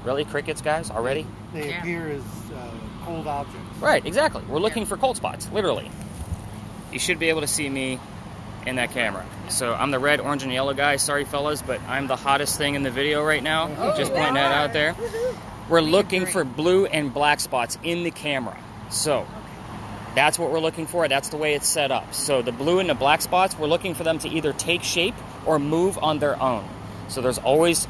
Really, crickets, guys, already? They appear as cold objects. Right, exactly. We're looking for cold spots, literally. You should be able to see me in that camera. So I'm the red, orange, and yellow guy. Sorry, fellas, but I'm the hottest thing in the video right now. Just pointing that out there. We're looking for blue and black spots in the camera. So that's what we're looking for. That's the way it's set up. So the blue and the black spots, we're looking for them to either take shape or move on their own. So there's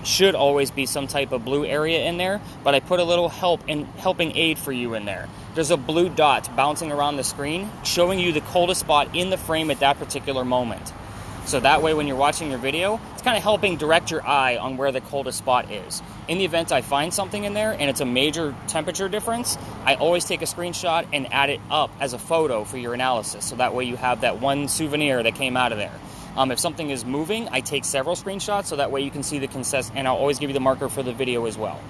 should always be some type of blue area in there, but I put a little helping aid for you in there. There's a blue dot bouncing around the screen showing you the coldest spot in the frame at that particular moment. So that way when you're watching your video, it's kind of helping direct your eye on where the coldest spot is. In the event I find something in there and it's a major temperature difference, I always take a screenshot and add it up as a photo for your analysis. So that way you have that one souvenir that came out of there. If something is moving, I take several screenshots so that way you can see the consist, and I'll always give you the marker for the video as well.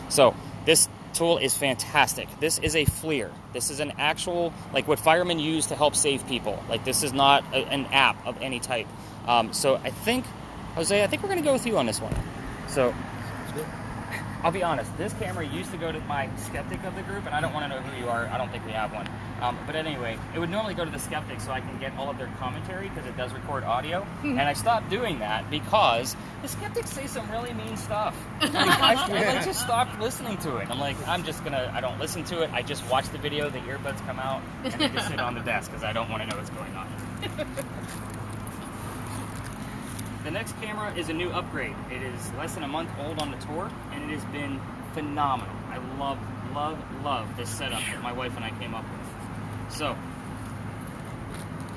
So this tool is fantastic. This is a FLIR. This is an actual, like what firemen use to help save people. Like this is not an app of any type. So I think, Jose, I think we're going to go with you on this one. So I'll be honest, this camera used to go to my skeptic of the group, and I don't want to know who you are. I don't think we have one. But anyway, it would normally go to the skeptic so I can get all of their commentary because it does record audio. And I stopped doing that because the skeptics say some really mean stuff. Like, I just stopped listening to it. I'm like, I don't listen to it. I just watch the video, the earbuds come out, and they just sit on the desk because I don't want to know what's going on. The next camera is a new upgrade. It is less than a month old on the tour, and it has been phenomenal. I love this setup that my wife and I came up with. So,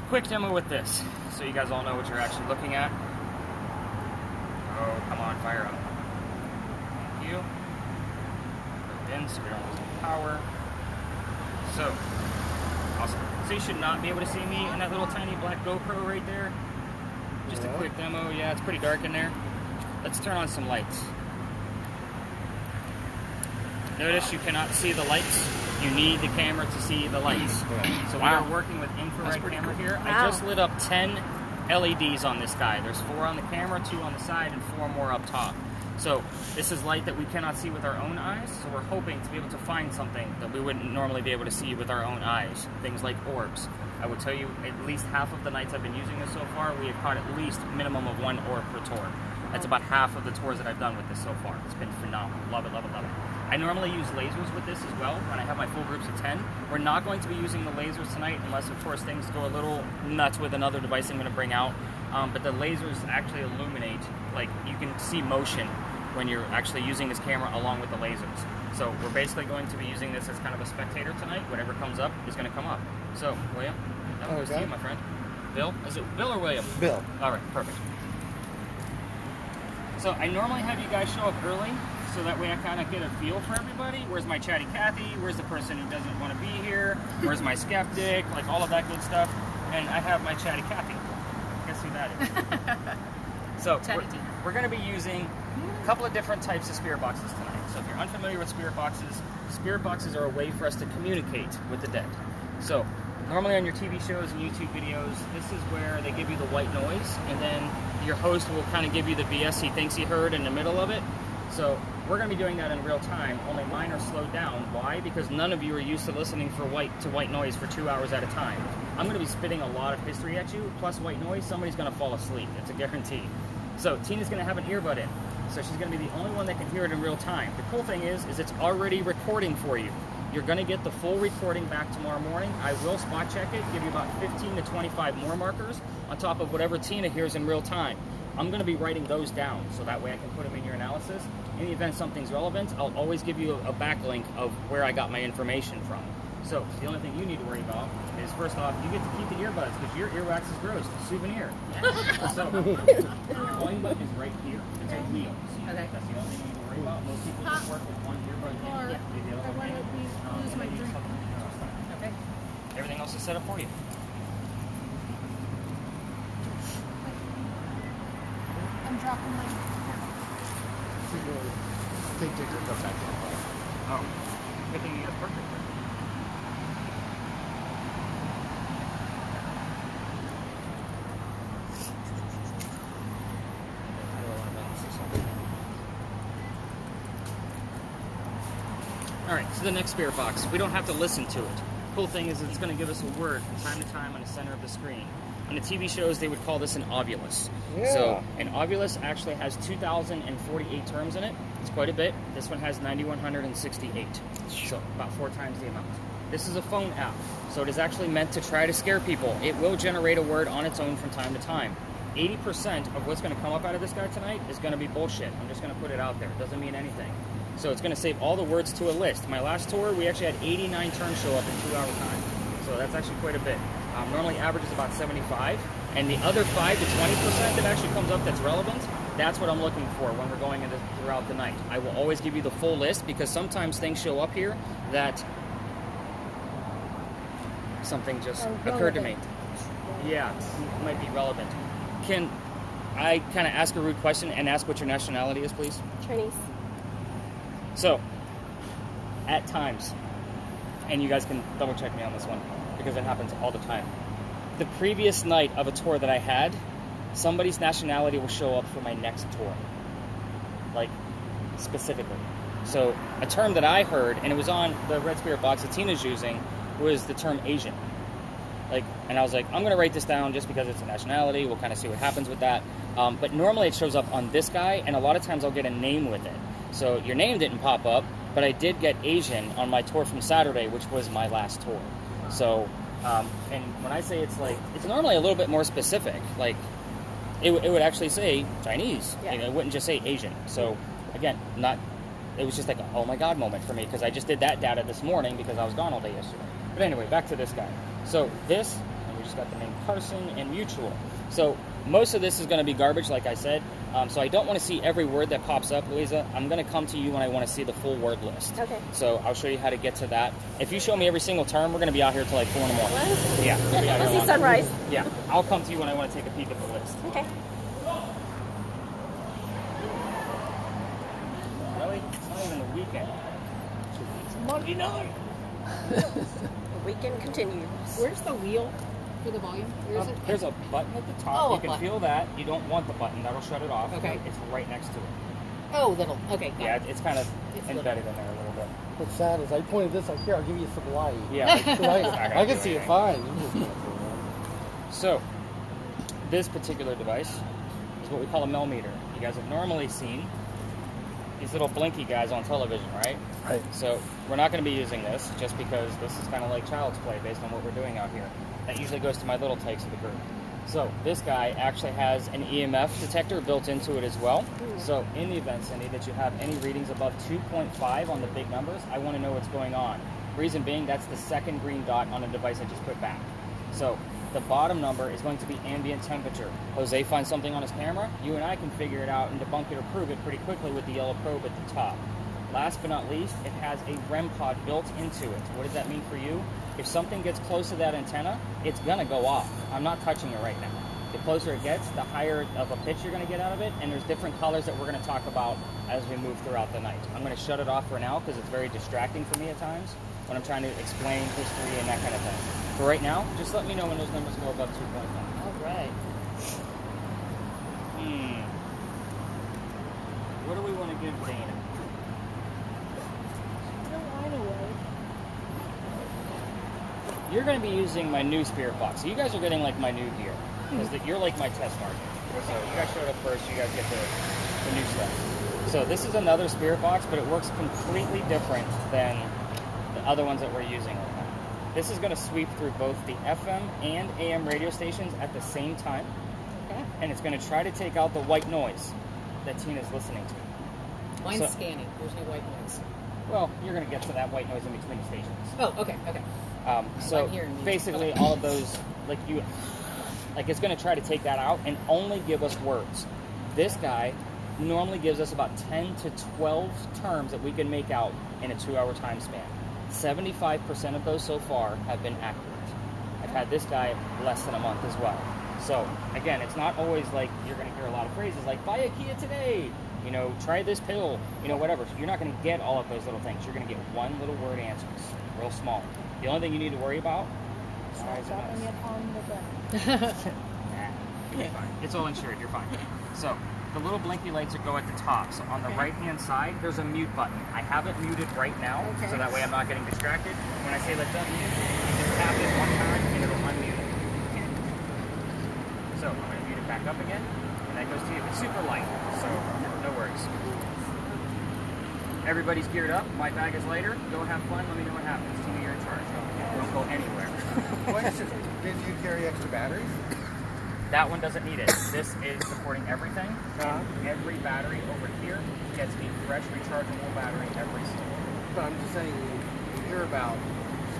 quick demo with this, so you guys all know what you're actually looking at. Oh, come on, fire up. Thank you. Put it in so we don't lose power. So, awesome. So you should not be able to see me in that little tiny black GoPro right there. Just a quick demo. Yeah, it's pretty dark in there. Let's turn on some lights. Notice you cannot see the lights. You need the camera to see the lights. So we are working with infrared camera here. Wow. I just lit up 10 LEDs on this guy. There's 4 on the camera, 2 on the side, and 4 more up top. So this is light that we cannot see with our own eyes, so we're hoping to be able to find something that we wouldn't normally be able to see with our own eyes. Things like orbs. I would tell you at least half of the nights I've been using this so far, we have caught at least minimum of 1 orb per tour. That's about half of the tours that I've done with this so far. It's been phenomenal. Love it, love it, love it. I normally use lasers with this as well when I have my full groups of 10. We're not going to be using the lasers tonight unless, of course, things go a little nuts with another device I'm going to bring out. But the lasers actually illuminate, like you can see motion when you're actually using this camera along with the lasers. So we're basically going to be using this as kind of a spectator tonight. Whatever comes up is going to come up. So, William, that goes to you, my friend. Bill? Is it Bill or William? Bill. All right, perfect. So I normally have you guys show up early, so that way I kind of get a feel for everybody. Where's my chatty Cathy? Where's the person who doesn't want to be here? Where's my skeptic? Like all of that good stuff. And I have my chatty Cathy. Guess who that is? So we're going to be using a couple of different types of spirit boxes tonight. So if you're unfamiliar with spirit boxes are a way for us to communicate with the dead. So normally on your TV shows and YouTube videos, this is where they give you the white noise, and then your host will kind of give you the BS he thinks he heard in the middle of it. So we're going to be doing that in real time, only mine are slowed down. Why? Because none of you are used to listening for white noise for 2 hours at a time. I'm going to be spitting a lot of history at you, plus white noise, somebody's going to fall asleep. It's a guarantee. So Tina's going to have an earbud in, so she's going to be the only one that can hear it in real time. The cool thing is it's already recording for you. You're going to get the full recording back tomorrow morning. I will spot check it, give you about 15 to 25 more markers on top of whatever Tina hears in real time. I'm going to be writing those down so that way I can put them in your analysis. In the event something's relevant, I'll always give you a backlink of where I got my information from. So the only thing you need to worry about is, first off, you get to keep the earbuds because your earwax is gross. It's a souvenir. So your volume button is right here. It's a wheel. So that's the only thing you need to worry about. Most people just work with one earbud in. Lose my drink. Okay. Everything else is set up for you. I'm dropping my... Take pictures of that. Oh. Good thing you got perfect. All right, so the next spirit box, we don't have to listen to it. Cool thing is it's going to give us a word from time to time on the center of the screen. On the TV shows, they would call this an ovulus. Yeah. So an ovulus actually has 2,048 terms in it. It's quite a bit. This one has 9,168. So about 4 times the amount. This is a phone app, so it is actually meant to try to scare people. It will generate a word on its own from time to time. 80% of what's going to come up out of this guy tonight is going to be bullshit. I'm just going to put it out there. It doesn't mean anything. So it's going to save all the words to a list. My last tour, we actually had 89 terms show up in 2-hour time. So that's actually quite a bit. Normally average is about 75. And the other 5 to 20% that actually comes up that's relevant, that's what I'm looking for when we're going into throughout the night. I will always give you the full list because sometimes things show up here that something just occurred to me. Yeah, it might be relevant. Can I kind of ask a rude question and ask what your nationality is, please? Chinese. So, at times, and you guys can double check me on this one because it happens all the time. The previous night of a tour that I had, somebody's nationality will show up for my next tour. Like, specifically. So, a term that I heard, and it was on the Red Spirit box that Tina's using, was the term Asian. And I was like, I'm going to write this down just because it's a nationality. We'll kind of see what happens with that. But normally it shows up on this guy, and a lot of times I'll get a name with it. So your name didn't pop up, but I did get Asian on my tour from Saturday, which was my last tour. So, and when I say it's normally a little bit more specific. Like, it would actually say Chinese. Yeah. It wouldn't just say Asian. So, again, it was just like a oh my god moment for me because I just did that data this morning because I was gone all day yesterday. But anyway, back to this guy. So this, and we just got the name Carson and Mutual. So most of this is going to be garbage, like I said. So I don't want to see every word that pops up, Louisa. I'm going to come to you when I want to see the full word list. Okay. So I'll show you how to get to that. If you show me every single term, we're going to be out here till like 4 in the morning. What? Yeah. We'll be out here Let's see long. sunrise. Yeah. I'll come to you when I want to take a peek at the list. Okay. Really? It's not even the weekend. It's Monday night. The weekend continues. Where's the wheel for the volume? Where is it? There's a button at the top. Oh, You a can button. feel that. You don't want the button. That'll shut it off. Okay. It's right next to it. Oh, little. Okay. got Yeah, it. it's kind of It's embedded in there a little bit. What's sad is I pointed this like, here, I'll give you some light. Yeah. 'Cause I can see it fine. You just can't see it. So, this particular device is what we call a millimeter. You guys have normally seen these little blinky guys on television, right? Right. So, we're not going to be using this just because this is kind of like child's play based on what we're doing out here. That usually goes to my little tykes of the group. So, this guy actually has an EMF detector built into it as well. So, in the event, Cindy, that you have any readings above 2.5 on the big numbers, I want to know what's going on. Reason being, that's the second green dot on the device I just put back. So, the bottom number is going to be ambient temperature. Jose finds something on his camera, you and I can figure it out and debunk it or prove it pretty quickly with the yellow probe at the top. Last but not least, it has a REM pod built into it. What does that mean for you? If something gets close to that antenna, it's gonna go off. I'm not touching it right now. The closer it gets, the higher of a pitch you're gonna get out of it, and there's different colors that we're gonna talk about as we move throughout the night. I'm gonna shut it off for now because it's very distracting for me at times when I'm trying to explain history and that kind of thing. For right now, just let me know when those numbers go above 2.5. All right. What do we want to give Dana? You're going to be using my new spirit box. So you guys are getting like my new gear because you're like my test market. So you guys showed up first. You guys get the new stuff. So this is another spirit box, but it works completely different than the other ones that we're using right now. This is going to sweep through both the FM and AM radio stations at the same time. Okay. And it's going to try to take out the white noise that Tina's listening to. Mine's So- scanning. There's no white noise. Well, you're going to get to that white noise in between the stations. Oh, okay. Okay. So I'm hearing music. basically, all of those, it's going to try to take that out and only give us words. This guy normally gives us about 10 to 12 terms that we can make out in a 2-hour time span. 75% of those so far have been accurate. I've had this guy less than a month as well. So again, it's not always like you're going to hear a lot of phrases like buy a Kia today, try this pill, whatever. So you're not going to get all of those little things. You're going to get one little word answers, real small. The only thing you need to worry about is size of Dropping nose. it on the ground. You're fine. It's all insured. You're fine. So the little blinky lights that go at the top. So on the right-hand side, there's a mute button. I have it muted right now, so that way I'm not getting distracted. When I say let's unmute, you just tap it one time and it'll unmute it. So I'm going to mute it back up again, and that goes to you. It's super light, so no worries. Everybody's geared up. My bag is lighter. Go have fun. Let me know what happens. Tell me you're in charge. Don't go anywhere. Question, did you carry extra batteries? That one doesn't need it. This is supporting everything. Every battery over here gets a fresh rechargeable battery every single. But I'm just saying, you hear about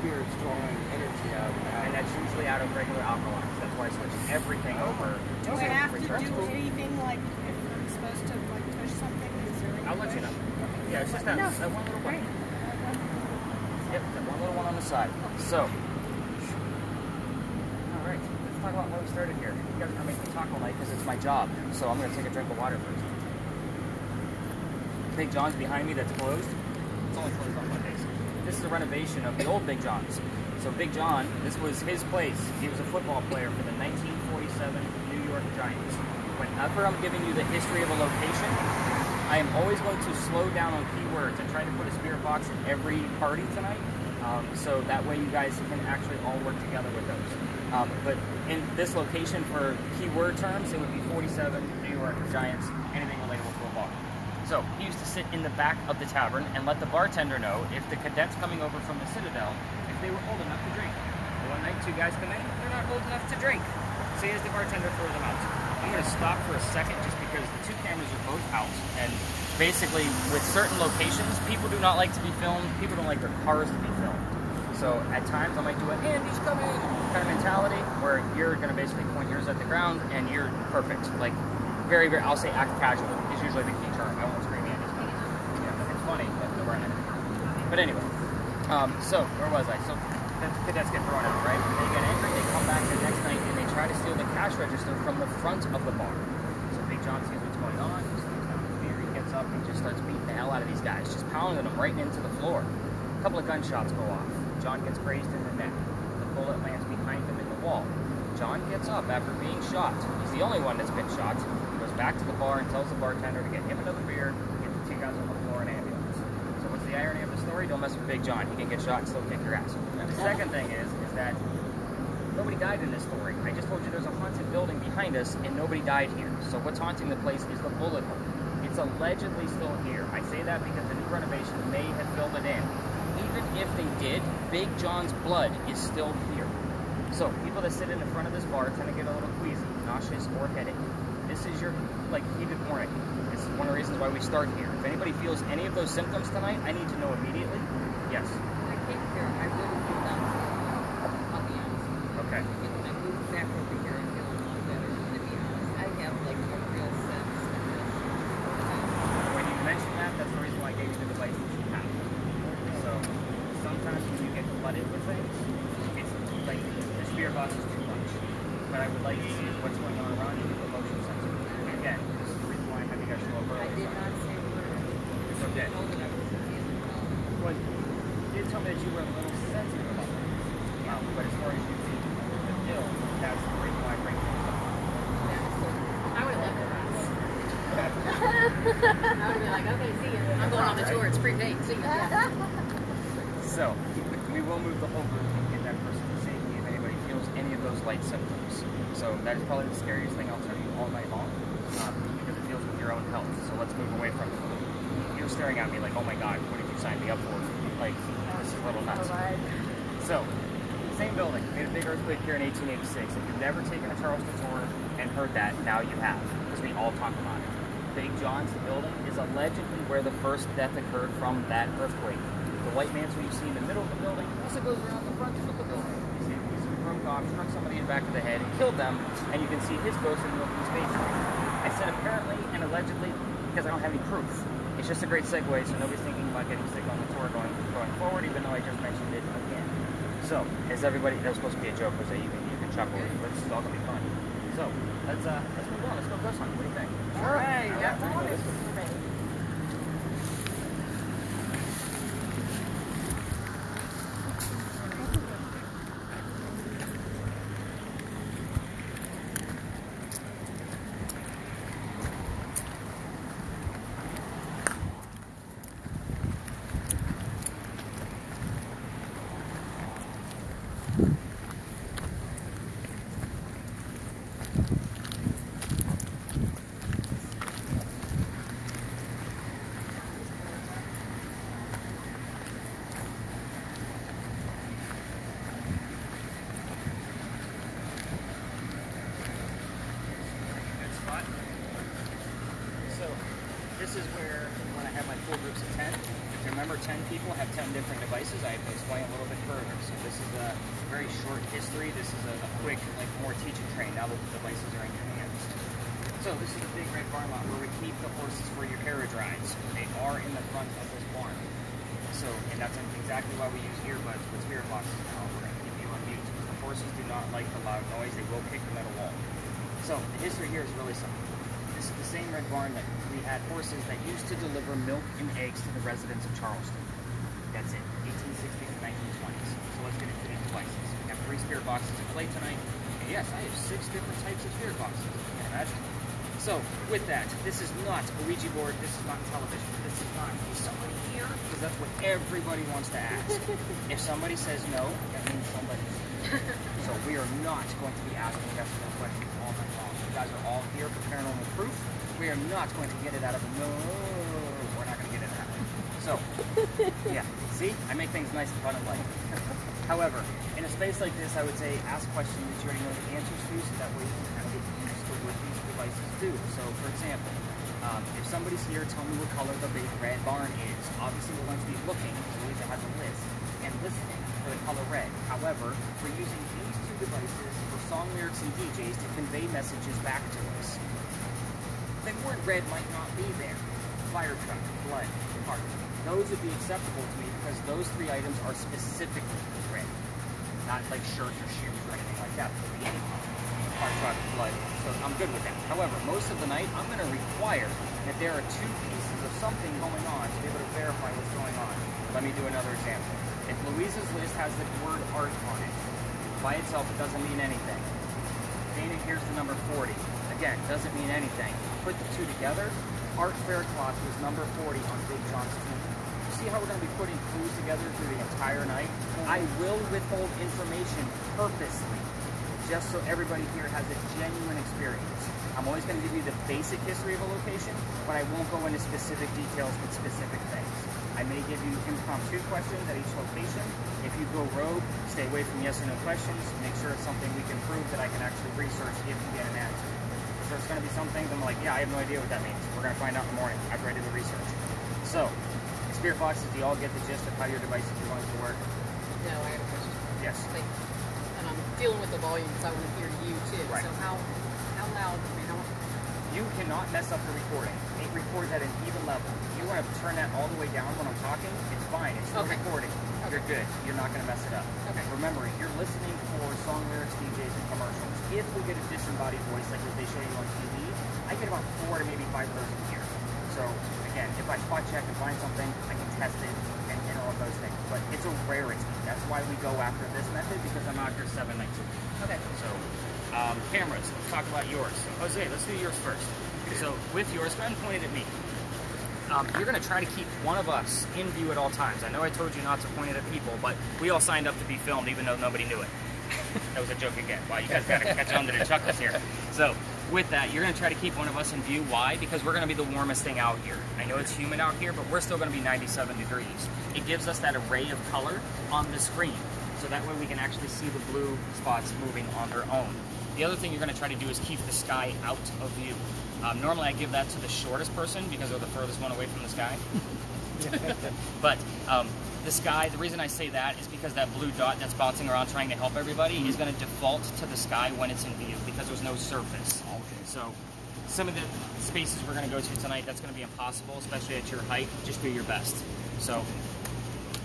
spirits drawing energy out of that. And that's usually out of regular alkalies. That's why I switched everything over to Do I have to do rechargeable. anything like if I'm supposed to like push something? Is there any I'll let you know. Yeah, it's just that, No. that one little one. Great. Yep, that one little one on the side. So, all right, let's talk about how we started here. You guys are gonna make me talk all night because it's my job. So I'm gonna take a drink of water first. Big John's behind me that's closed. It's only closed on Mondays. This is a renovation of the old Big John's. So Big John, this was his place. He was a football player for the 1947 New York Giants. Whenever I'm giving you the history of a location, I am always going to slow down on keywords and try to put a spirit box in every party tonight, so that way you guys can actually all work together with those. But in this location, for keyword terms, it would be 47 New York Giants, anything relatable to a bar. So he used to sit in the back of the tavern and let the bartender know if the cadets coming over from the Citadel, if they were old enough to drink. One night, two guys come in, they're not old enough to drink. So he has the bartender throw them out. I'm going to stop for a second just because the two cameras are both out, and basically with certain locations, people do not like to be filmed. People don't like their cars to be filmed. So at times I might do an Andy's coming kind of mentality where you're going to basically point yours at the ground and you're perfect. Like very, very, I'll say act casual is usually the key term. I won't scream Andy's coming. Yeah, it's funny, but we're in it. But anyway, so where was I? So the cadets get thrown out, right? They get angry, they come back the next night and they try to steal the cash register from the front of the bar. So Big John sees what's going on, he steps down his beer, he gets up and just starts beating the hell out of these guys, just pounding them right into the floor. A couple of gunshots go off. John gets grazed in the neck. The bullet lands behind him in the wall. John gets up after being shot. He's the only one that's been shot. He goes back to the bar and tells the bartender to get him another beer, get the two guys on the floor and ambulance. So what's the irony of the story? Don't mess with Big John. He can get shot and still kick your ass. The second thing is that nobody died in this story. I just told you there's a haunted building behind us and nobody died here. So what's haunting the place is the bullet hole. It's allegedly still here. I say that because the new renovation may have filled it in. Even if they did, Big John's blood is still here. So people that sit in the front of this bar tend to get a little queasy, nauseous, or headache. This is your heated warning. This is one of the reasons why we start here. If anybody feels any of those symptoms tonight, I need to know immediately. Yes. I came here, I really feel that. I'll be honest. Okay. When I moved back over here, I feel a lot better, to be honest. I have like a real sense of this. When you mentioned that, that's the reason why I gave you the device that you have. So sometimes when you get flooded with things, it's like the spirit box is too much. But I would like to see what's going on around you with the motion sensor. Again, this is the reason why I have you guys show up I early. did not say a word. It's okay. I know that I was feeling well. Well, you did tell me that you were a little sensitive about things. But as far as you see the pill, that's the reason why I bring things up. I would have left the rest. I would be like, okay, see you. I'm going on the tour. It's prepaid. See you. So, we will move the whole group and get that person to safety if anybody feels any of those light symptoms. So that is probably the scariest thing I'll tell you all night long, because it deals with your own health. So let's move away from it. You're staring at me like, oh my God, what did you sign me up for? Like, this is a little nuts. So, same building, made a big earthquake here in 1886. If you've never taken a Charleston tour and heard that, now you have, because we all talk about it. Big John's, the building, is allegedly where the first death occurred from that earthquake. The white mantle you see in the middle of the building also goes around the front of the building. You see a piece of broke off, struck somebody in the back of the head, and killed them, and you can see his ghost in the open space. I said apparently and allegedly because I don't have any proof. It's just a great segue, so nobody's thinking about getting sick on the tour going forward, even though I just mentioned it again. So, is everybody, that was supposed to be a joke, so you can chuckle, but this is all going to be fun. So, let's move on, let's go ghost hunting. What do you think? All right. All right. 10 people have 10 different devices, I have to explain a little bit further. So this is a very short history. This is a quick, like more teach and train now that the devices are in your hands. So this is a big red barn lot where we keep the horses for your carriage rides. They are in the front of this barn. So, and that's exactly why we use earbuds with spirit boxes now. We're going to keep you on mute. The horses do not like the loud noise. They will kick the metal wall. So the history here is really simple. This is the same red barn that we had horses that used to deliver milk and eggs to the residents of Charleston. That's it, 1860s and 1920s. So let's get into these devices. We have 3 spirit boxes to play tonight. And yes, I have 6 different types of spirit boxes, if you can imagine. So with that, this is not a Ouija board, this is not television, this is not somebody here, because that's what everybody wants to ask. If somebody says no, that means somebody's here. So we are not going to be asking yes or no questions all night long. You guys are all here for paranormal proof. We are not going to get it out of no. We're not going to get it out of it. So, yeah, see? I make things nice and fun and light. However, in a space like this, I would say ask questions that you already know the answers to, so that way you can kind of get used to what these devices do. So, for example, if somebody's here, tell me what color the big red barn is. Obviously, we're going to be looking, because LOUISA has a list, and listening for the color red. However, we're using these 2 devices for song lyrics and DJs to convey messages back to us. The word red might not be there. Fire truck, blood, heart. Those would be acceptable to me because those 3 items are specifically red. Not like shirts or shoes or anything like that. It could be anything. Fire truck, blood. So I'm good with that. However, most of the night, I'm going to require that there are 2 pieces of something going on to be able to verify what's going on. Let me do another example. If LOUISA's list has the word art on it, by itself it doesn't mean anything. Dana, here's the number 40. Again, doesn't mean anything. Put the 2 together. Art Fair Cloth was number 40 on Big John's team. You see how we're going to be putting clues together through the entire night? I will withhold information purposely, just so everybody here has a genuine experience. I'm always going to give you the basic history of a location, but I won't go into specific details with specific things. I may give you impromptu questions at each location. If you go rogue, stay away from yes or no questions. Make sure it's something we can prove that I can actually research if you get an answer. There's going to be some things I'm like, yeah, I have no idea what that means. We're going to find out in the morning after I do the research. So, spirit boxes, do you all get the gist of how your devices are going to work? No, I had a question. Yes. Like, and I'm dealing with the volume because I want to hear you too. Right. So how loud? I mean, You cannot mess up the recording. It records at an even level. You want to turn that all the way down when I'm talking, it's fine. It's still recording. Okay. You're good. You're not going to mess it up. Okay. Remember, you're listening for song lyrics, DJs, and commercials. If we get a disembodied voice like what they show you on TV, I get about 4 to maybe 5 of those a year. So, again, if I spot check and find something, I can test it and all of those things. But it's a rarity. That's why we go after this method, because I'm out here 7 nights a week. Okay. So, cameras, let's talk about yours. So, Jose, let's do yours first. So, with yours, go ahead and point it at me. You're going to try to keep one of us in view at all times. I know I told you not to point it at people, but we all signed up to be filmed even though nobody knew it. That was a joke again. Wow, you guys got to catch on to the chuckles here. So with that, you're going to try to keep one of us in view. Why? Because we're going to be the warmest thing out here. I know it's humid out here, but we're still going to be 97 degrees. It gives us that array of color on the screen. So that way we can actually see the blue spots moving on their own. The other thing you're going to try to do is keep the sky out of view. Normally I give that to the shortest person because they're the furthest one away from the sky. But the sky, the reason I say that is because that blue dot that's bouncing around trying to help everybody is going to default to the sky when it's in view because there's no surface. Okay. So some of the spaces we're going to go to tonight, that's going to be impossible, especially at your height. Just do your best. So,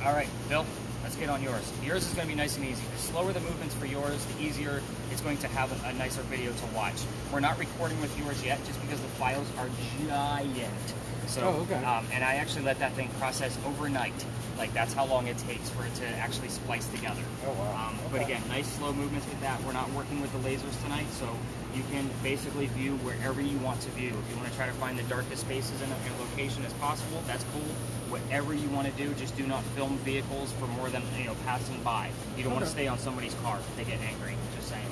all right, Bill, let's get on yours. Yours is going to be nice and easy. The slower the movements for yours, the easier it's going to have a nicer video to watch. We're not recording with yours yet just because the files are giant. So, and I actually let that thing process overnight. Like, that's how long it takes for it to actually splice together. Oh, wow. But again, nice slow movements with that. We're not working with the lasers tonight, so you can basically view wherever you want to view. If you want to try to find the darkest spaces in a location as possible, that's cool. Whatever you want to do, just do not film vehicles for more than, passing by. You don't want to stay on somebody's car if they get angry, just saying.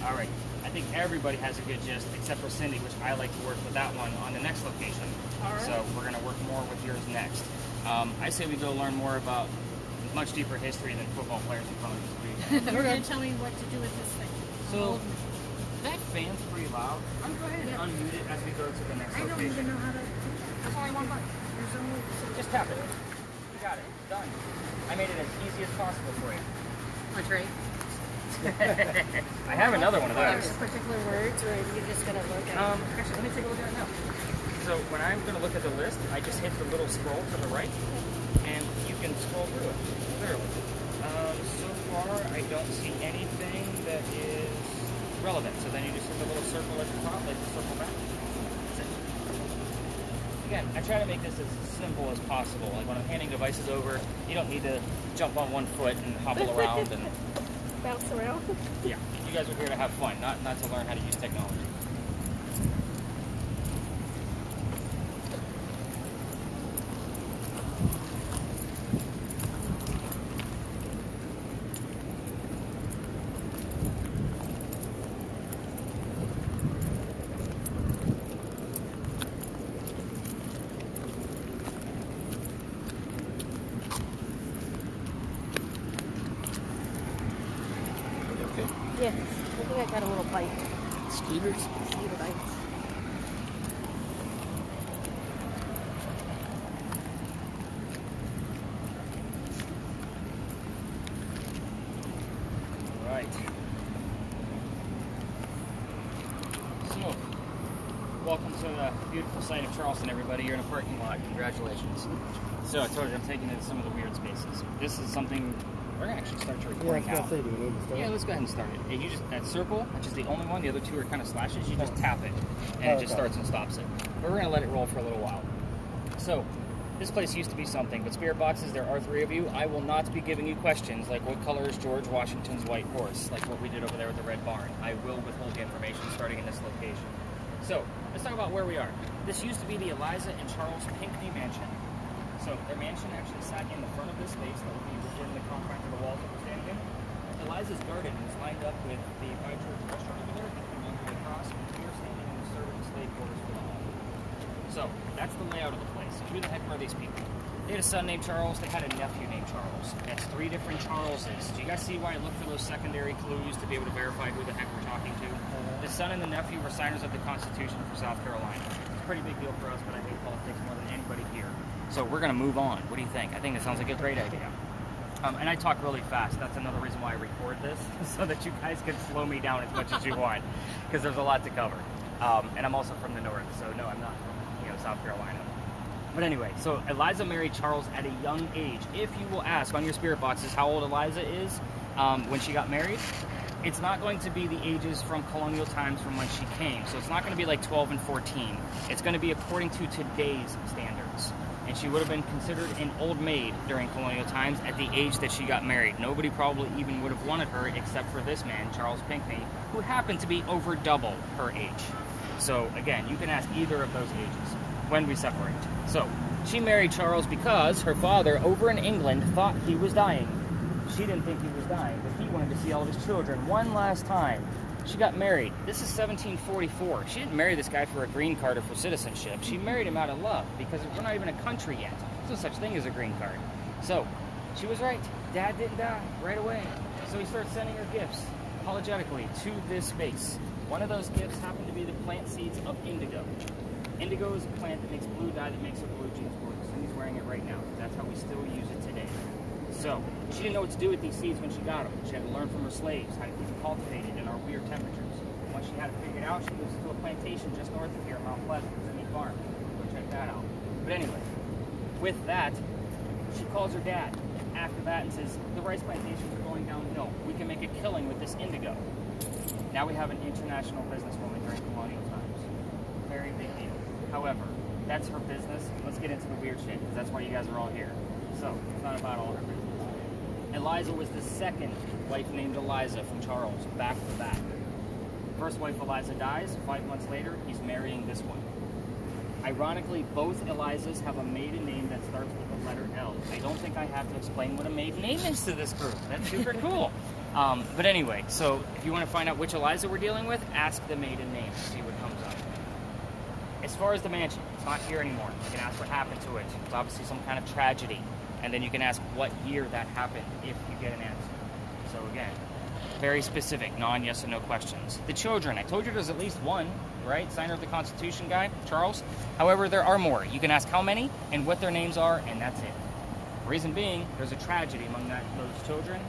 All right. I think everybody has a good gist, except for Cindy, which I like to work with that one on the next location. All right. So we're going to work more with yours next. I say we go learn more about much deeper history than football players and coaches. You're going to tell me what to do with this thing. So, that fan's pretty loud. I'm going to go ahead and unmute it as we go to the next location. I don't even know how to... That's only one button. There's only... Just tap it. You got got it. Done. I made it as easy as possible for you. That's right. I have another one of those. There's particular words, or are you just gonna look at? Actually, let me take a look at it now. So when I'm going to look at the list, I just hit the little scroll to the right, and you can scroll through it, literally. So far, I don't see anything that is relevant. So then you just hit the little circle at the top, like the circle back. That's it. Again, I try to make this as simple as possible. Like when I'm handing devices over, you don't need to jump on one foot and hobble around and Bounce around. yeah, you guys are here to have fun, not to learn how to use technology. Yes, I think I got a little bite. Skeeters? Skeeter bites. Right. So, welcome to the beautiful site of Charleston, everybody. You're in a parking lot. Congratulations. So, I told you I'm taking you to some of the weird spaces. This is something we're gonna actually start your recording now. Do we need to start? Yeah, let's go ahead and start it. You just that circle, which is the only one. The other two are kind of slashes. You just tap it, and it just starts and stops it. But we're gonna let it roll for a little while. So, this place used to be something, but spirit boxes, there are 3 of you. I will not be giving you questions like what color is George Washington's white horse, like what we did over there with the Red Barn. I will withhold the information starting in this location. So, let's talk about where we are. This used to be the Eliza and Charles Pinckney Mansion. So, their mansion actually sat in the front of this space that will be within the confines of the walls that we're standing in. Eliza's garden is lined up with the Five Church restaurant over there. You can go across, and we are standing in the servant slave quarters for the hall. So, that's the layout of the place. Who the heck were these people? They had a son named Charles. They had a nephew named Charles. That's 3 different Charleses. Do you guys see why I look for those secondary clues to be able to verify who the heck we're talking to? The son and the nephew were signers of the Constitution for South Carolina. It's a pretty big deal for us, but I hate politics more than anybody here. So we're going to move on. What do you think? I think it sounds like a great idea. And I talk really fast. That's another reason why I record this, so that you guys can slow me down as much as you want, because there's a lot to cover. And I'm also from the north, so no, I'm not from South Carolina. But anyway, so Eliza married Charles at a young age. If you will ask on your spirit boxes how old Eliza is when she got married, it's not going to be the ages from colonial times from when she came. So it's not going to be like 12 and 14. It's going to be according to today's standards. And she would have been considered an old maid during colonial times at the age that she got married. Nobody probably even would have wanted her except for this man, Charles Pinckney, who happened to be over double her age. So again, you can ask either of those ages when we separate. So she married Charles because her father over in England thought he was dying. She didn't think he was dying, but he wanted to see all of his children one last time. She got married. This is 1744. She didn't marry this guy for a green card or for citizenship. She married him out of love because we're not even a country yet. There's no such thing as a green card. So she was right. Dad didn't die right away. So he starts sending her gifts apologetically to this space. One of those gifts happened to be the plant seeds of indigo. Indigo is a plant that makes blue dye that makes her blue jeans gorgeous. And he's wearing it right now. That's how we still use it today. So, she didn't know what to do with these seeds when she got them. She had to learn from her slaves how to keep them cultivated in our weird temperatures. Once she had it figured out, she moves to a plantation just north of here, Mount Pleasant, Sydney Farm. Go check that out. But anyway, with that, she calls her dad after that and says, the rice plantations are going downhill. We can make a killing with this indigo. Now we have an international businesswoman during colonial times. Very big deal. However, that's her business. Let's get into the weird shit, because that's why you guys are all here. So, it's not about all her business. Eliza was the second wife named Eliza from Charles, back to back. First wife Eliza dies. 5 months later, he's marrying this one. Ironically, both Elizas have a maiden name that starts with the letter L. I don't think I have to explain what a maiden name is to this group. That's super cool. But anyway, so if you want to find out which Eliza we're dealing with, ask the maiden name to see what comes up. As far as the mansion, it's not here anymore. You can ask what happened to it. It's obviously some kind of tragedy. And then you can ask what year that happened if you get an answer. So again, very specific, non-yes or no questions. The children, I told you there's at least one, right? Signer of the Constitution guy, Charles. However, there are more. You can ask how many and what their names are, and that's it. Reason being, there's a tragedy among those children.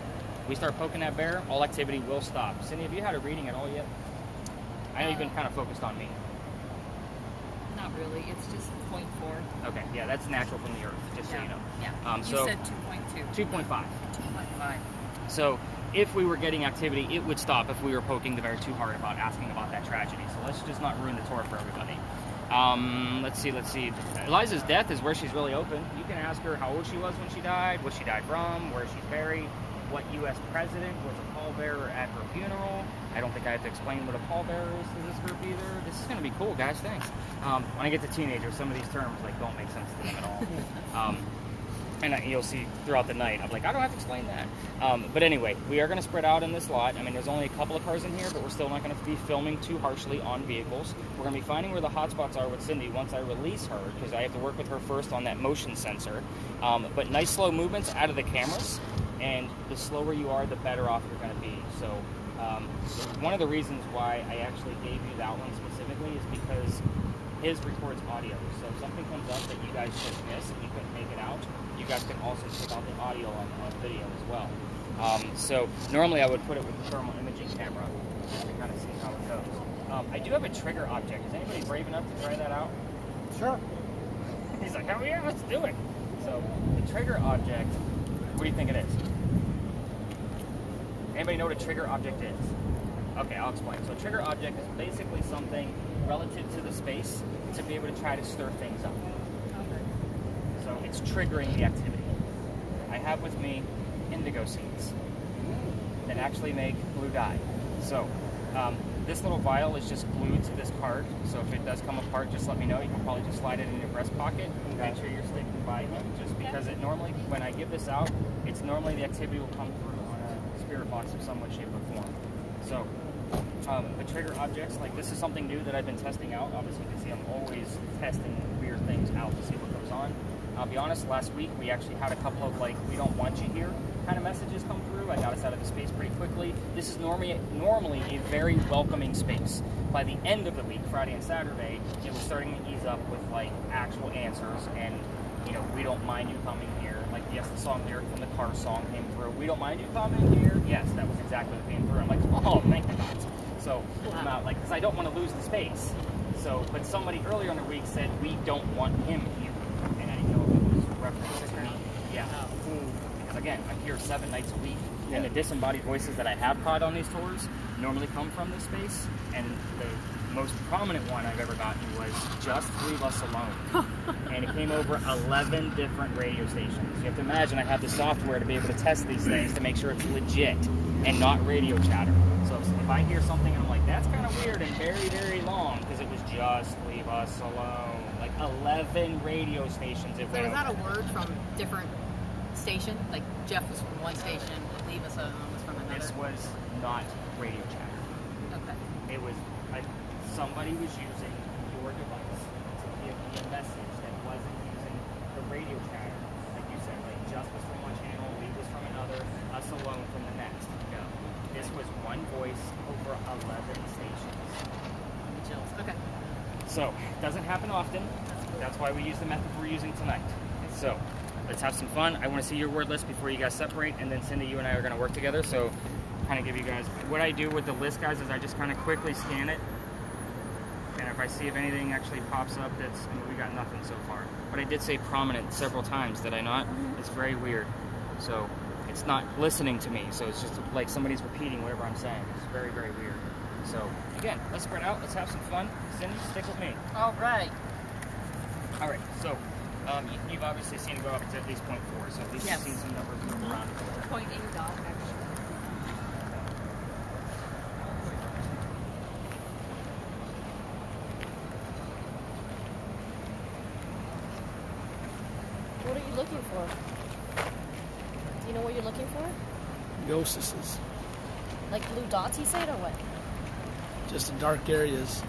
We start poking that bear, all activity will stop. Cindy, have you had a reading at all yet? I know you've been kind of focused on me. Not really. It's just 0.4. Okay, yeah, that's natural from the earth, just so you know. Yeah. You so said 2.2. 2.5. 2.5. So if we were getting activity, it would stop if we were poking the bear too hard about asking about that tragedy. So let's just not ruin the tour for everybody. Let's see. Eliza's death is where she's really open. You can ask her how old she was when she died, what she died from, where she's buried, what U.S. president was a pallbearer at her funeral. I don't think I have to explain what a pallbearer is to this group either. This is going to be cool, guys. Thanks. When I get to teenagers, some of these terms don't make sense to them at all. And you'll see throughout the night, I'm like, I don't have to explain that. But anyway, we are going to spread out in this lot. I mean, there's only a couple of cars in here, but we're still not going to be filming too harshly on vehicles. We're going to be finding where the hot spots are with Cindy once I release her, because I have to work with her first on that motion sensor. But nice slow movements out of the cameras, and the slower you are, the better off you're going to be. So one of the reasons why I actually gave you that one specifically is because his records audio. So if something comes up that you guys just missed and you couldn't make it out, you guys can also check out the audio on video as well. So normally I would put it with the thermal imaging camera just to kind of see how it goes. I do have a trigger object. Is anybody brave enough to try that out? Sure. He's like, oh yeah, let's do it. So the trigger object, what do you think it is? Anybody know what a trigger object is? Okay, I'll explain. So a trigger object is basically something relative to the space to be able to try to stir things up. So it's triggering the activity. I have with me indigo seeds that actually make blue dye. So this little vial is just glued to this card. So if it does come apart, just let me know. You can probably just slide it in your breast pocket and make sure you're sticking by him. Just because it normally, when I give this out, it's normally the activity will come through on a spirit box of some way, shape, or form. So the trigger objects, like this is something new that I've been testing out. Obviously you can see I'm always testing weird things out to see what goes on. I'll be honest, last week we actually had a couple of we don't want you here kind of messages come through. I got us out of the space pretty quickly. This is normally a very welcoming space. By the end of the week, Friday and Saturday, it was starting to ease up with actual answers and we don't mind you coming here. Yes, the song lyric from the car song came through. We don't mind you coming here. Yes, that was exactly what came through. I'm like, oh, thank God. So I'm out, because I don't want to lose the space. So, but somebody earlier in the week said we don't want him here, and I didn't know if it was reference to me. Yeah. Because again, I'm here 7 nights a week, and the disembodied voices that I have caught on these tours normally come from this space, and the most prominent one I've ever gotten was "Just Leave Us Alone," and it came over 11 different radio stations. You have to imagine I have the software to be able to test these things to make sure it's legit and not radio chatter. So if I hear something and I'm like, that's kind of weird and very, very long, because it was "Just Leave Us Alone," 11 radio stations. So was that a word from different station? Like Jeff was from one station, Leave Us Alone was from another? This was not radio chatter. Okay. It was somebody was using your device to give me a message that wasn't using the radio chatter, like you said, Just was from one channel, Leave was from another, Us Alone from the next. No. This was one voice over 11 stations. Chills. Okay. So, it doesn't happen often. That's why we use the method we're using tonight. So, let's have some fun. I want to see your word list before you guys separate, and then Cindy, you and I are going to work together. So, kind of give you guys, what I do with the list, guys, is I just kind of quickly scan it. And if I see if anything actually pops up we got nothing so far. But I did say prominent several times, did I not? It's very weird. So, it's not listening to me. So, it's just like somebody's repeating whatever I'm saying. It's very, very weird. So, again, let's spread out. Let's have some fun. Cindy, stick with me. All right. All right. So, you've obviously seen it go up to at least 0.4. So, at least you've seen some numbers move around. 0.8 actually. What are you looking for? Do you know what you're looking for? Ghosts, Like blue dots, he said, or what? just in dark areas. Do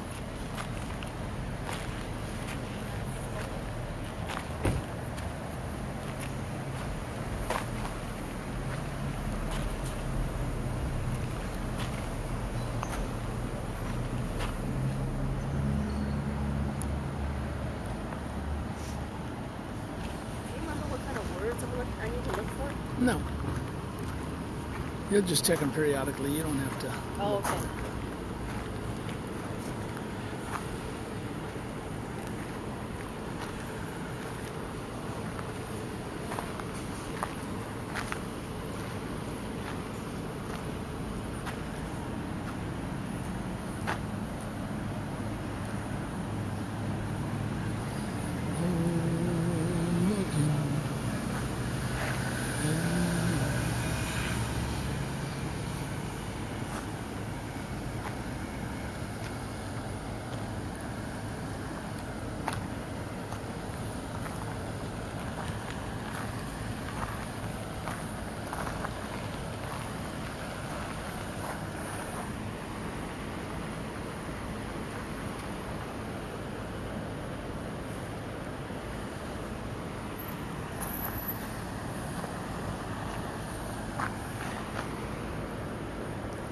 you remember what kind of words I'm looking? I No. You'll just check them periodically. You don't have to. Oh, okay.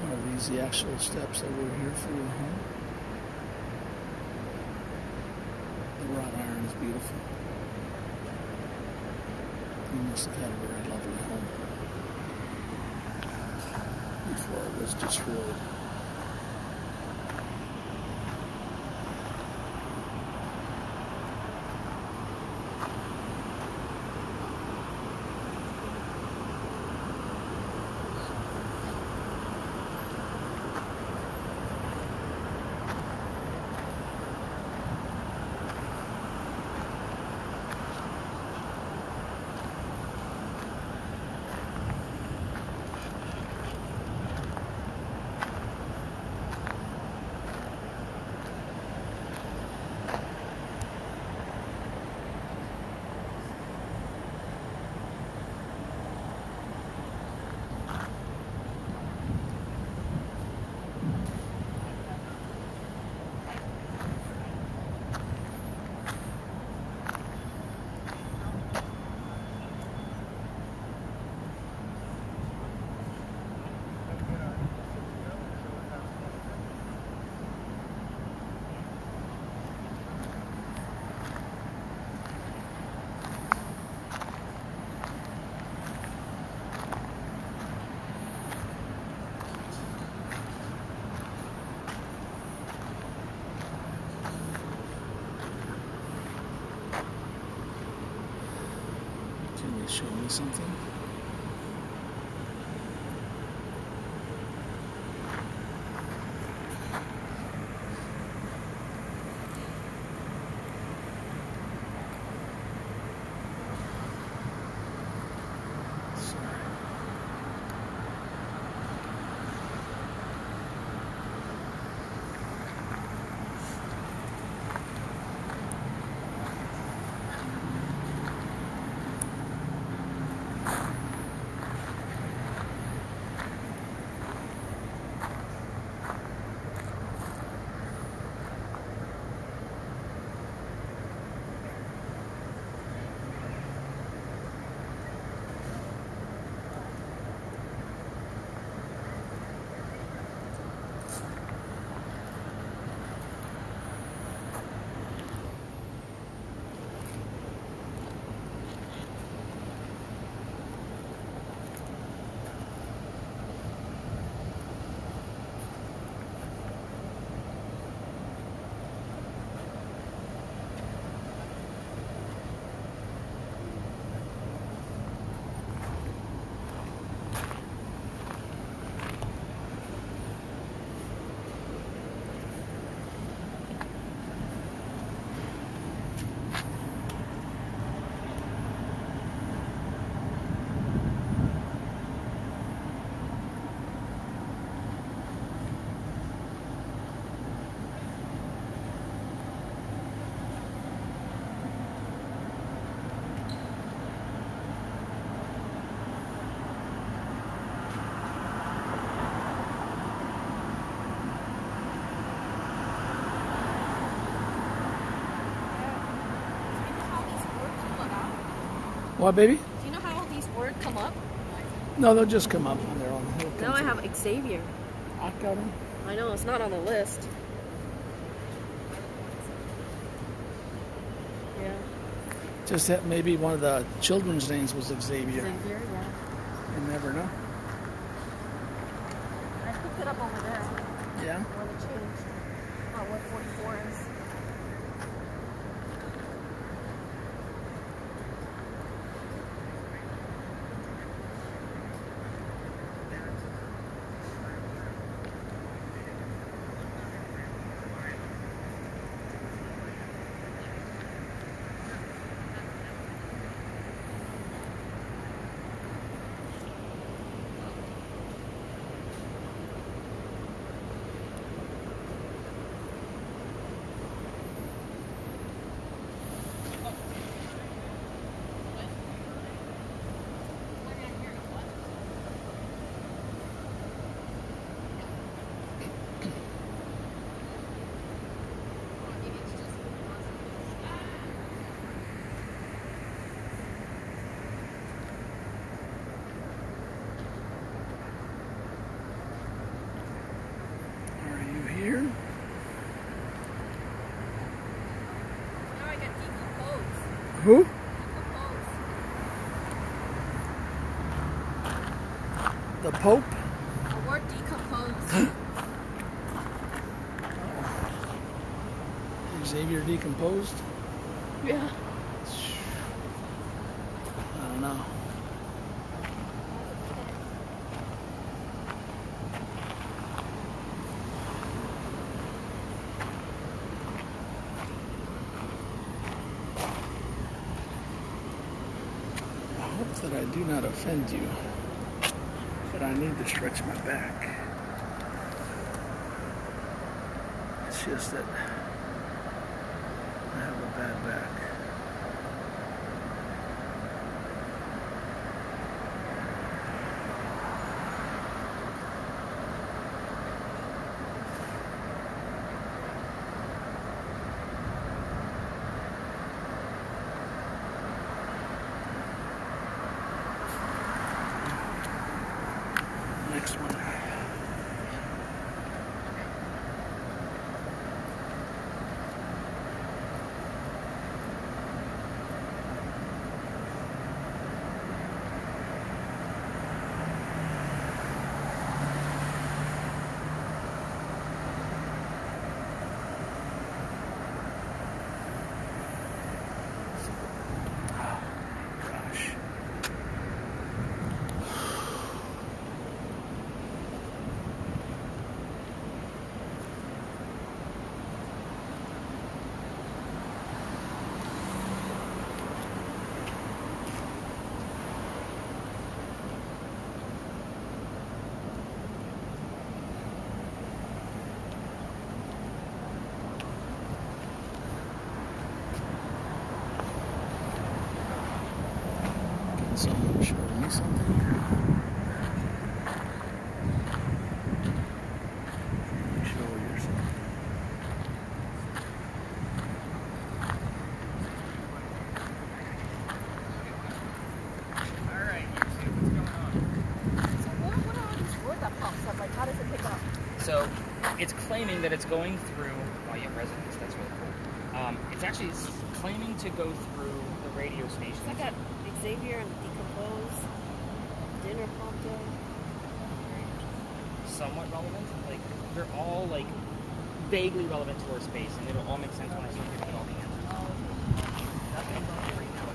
Are these the actual steps that were here for your home? The wrought iron is beautiful. You must have had a very lovely home before it was destroyed. Can you show me something? What, baby? Do you know how all these words come up? No, they'll just come up on their own. Now I have Xavier. I got them. I know, it's not on the list. Yeah. Just that maybe one of the children's names was Xavier. Xavier, yeah. You never know. I picked it up over there Yeah. when it changed. About what 44 is. Are you here? Now I get decomposed. Who? Decomposed. The Pope? The word decomposed. Xavier decomposed? Yeah. I don't know. I hope that I do not offend you, but I need to stretch my back. It's just that I have a bad back. Next one. Gosh. Can someone show me something? Show yourself. Alright, let's see what's going on. So what are all these words that pops up? Like, how does it pick up? So it's claiming that it's going through. Oh, you have residence. That's really cool. It's actually claiming to go through the radio station. I got Xavier and decompose, dinner prompter. Somewhat relevant. Like they're all like vaguely relevant to our space, and it'll all make sense when I start giving it all the answers. Nothing about it right now.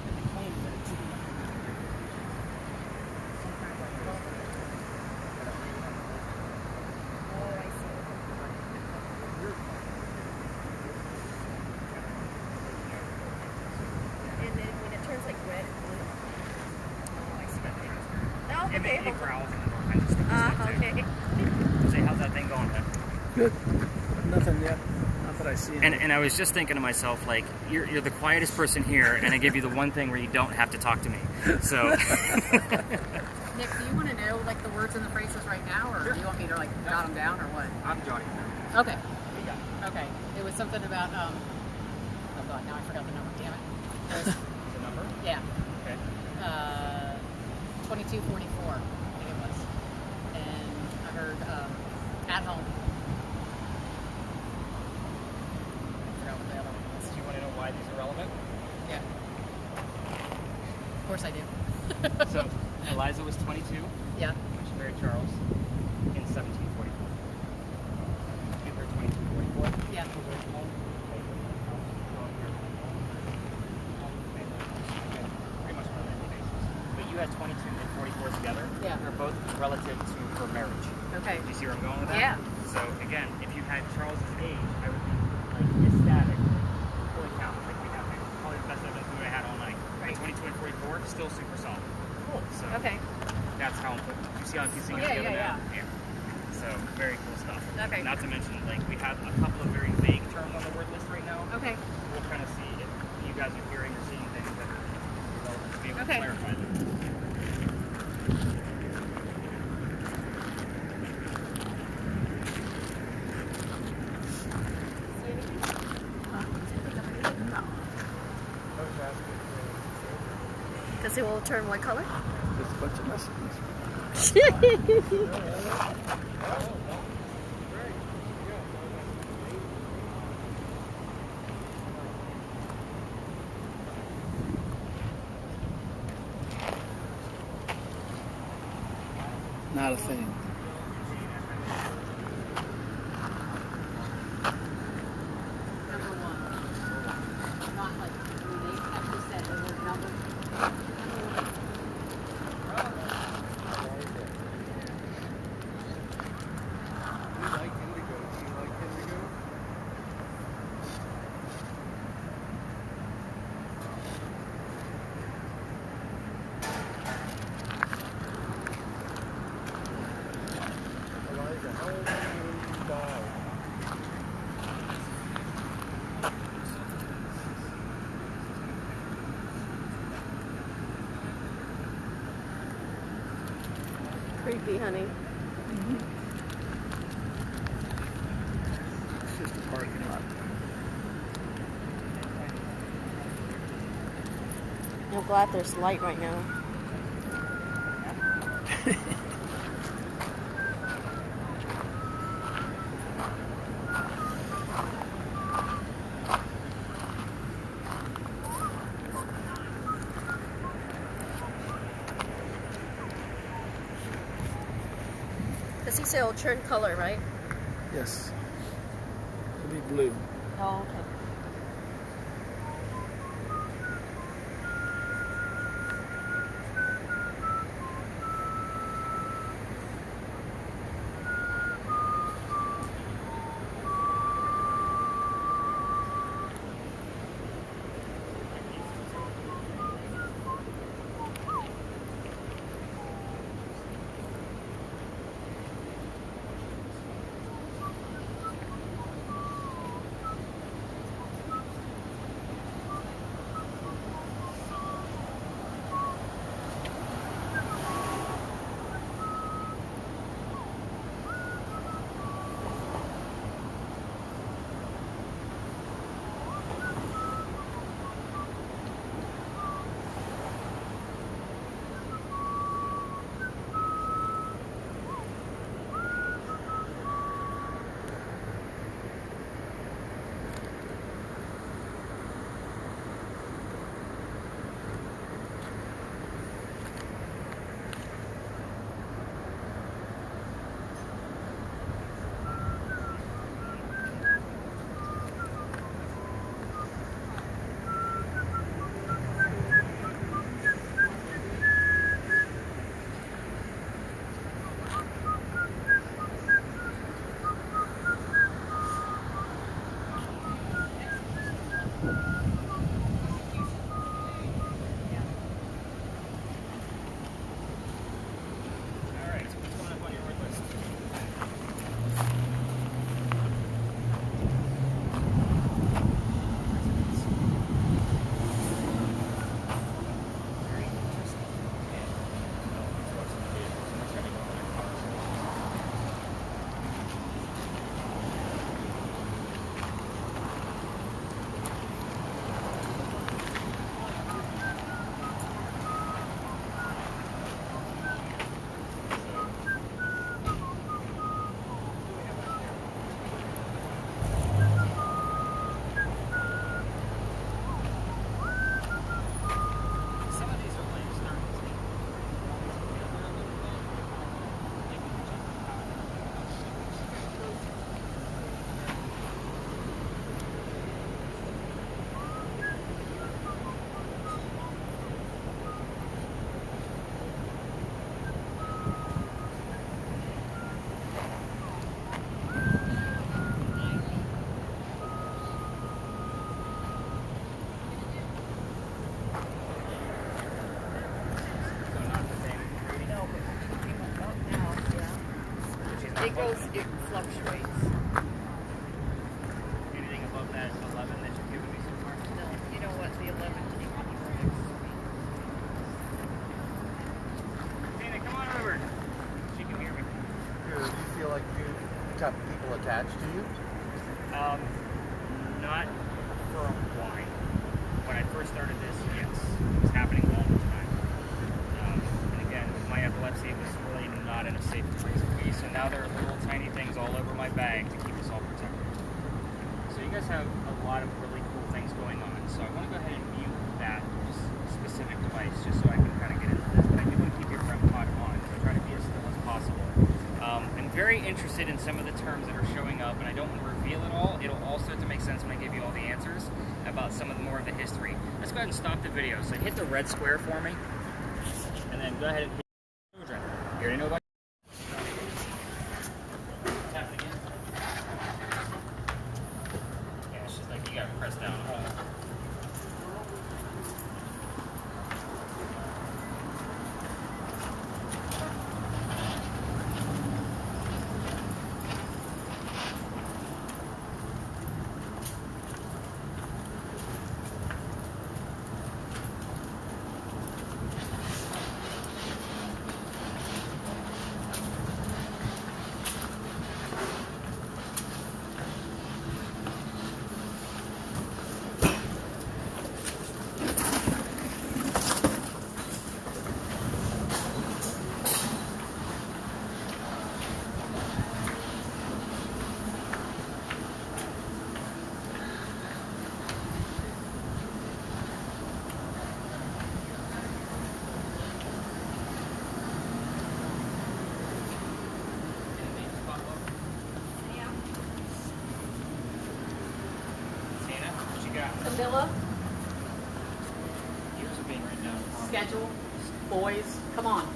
And the claim that it's Oh, I see. And then when it turns like red and blue. Oh, I see. Oh, It okay. growls and all kinds of stuff. Okay. Say, how's that thing going, man? Good. Nothing yet. Not that I see. And I was just thinking to myself, like, you're the quietest person here, and I give you the one thing where you don't have to talk to me. So, Nick, do you want to know like the words and the phrases right now, or do you want me to like jot them down, or what? I'm jotting down. Okay. Okay. It was something about oh god, now I forgot the number. Damn it. It was, the number? yeah. Okay. 2244. I think it was. And I heard at home. I forgot what the other one was. Do you want to know why these are relevant? Yeah. Of course I do. So Eliza was 22 Yeah. when she married Charles in 1744. Give her 2244. Yeah. Pretty much on a daily basis. But you had 22 and 44 together. Yeah. They're both relative to her marriage. Okay. Do you see where I'm going with that? Yeah. So again, if you had Charles's age, I would be like ecstatic. Holy cow! Like we have probably the best evidence we would have had all night. Right. 22 and 44, still super solid. Cool. So Okay. that's how important. You see how I'm piecing it Yeah, together yeah, now? Yeah. So very cool stuff. Okay. Not to mention, like we have a couple of very vague terms on the word list right now. Okay. We'll kind of see if you guys are hearing or seeing things that are relevant to be able to Okay. clarify them. Because it will turn what color? Just a bunch of messages. Not a thing. Number one. Not like they actually said the word number. You like indigo? Do you like indigo? Eliza, how old were you when you died? Creepy, honey. It's just a parking lot. I'm glad there's light right now. Because he said it'll turn color, right? Yes. It'll be blue. Oh, okay. it fluctuates. Anything above that 11 that you've given me so far? No, you know what? The 11 came right next to me. Dana, come on over. She can hear me. Do you feel like you've got people attached to you? Not for a while. When I first started this, yes, it was happening all the time. And again, with my epilepsy, it was really not in a safe place for me. So now there are little tiny things all over my bag to keep us all protected. So you guys have a lot of really cool things going on. So I want to go ahead and mute that specific device just so I can kind of get into this. But I do want to keep your front pod on. So try to be as still as possible. I'm very interested in some of the terms that are showing up, and I don't want to reveal it all. It'll all start to make sense when I give you all the answers about some of the more of the history. Let's go ahead and stop the video. So hit the red square for me, and then go ahead and hit children. You already know about tap it again. Yeah, it's just like you gotta press down. Camilla, Ears are being written down. schedule, boys, come on.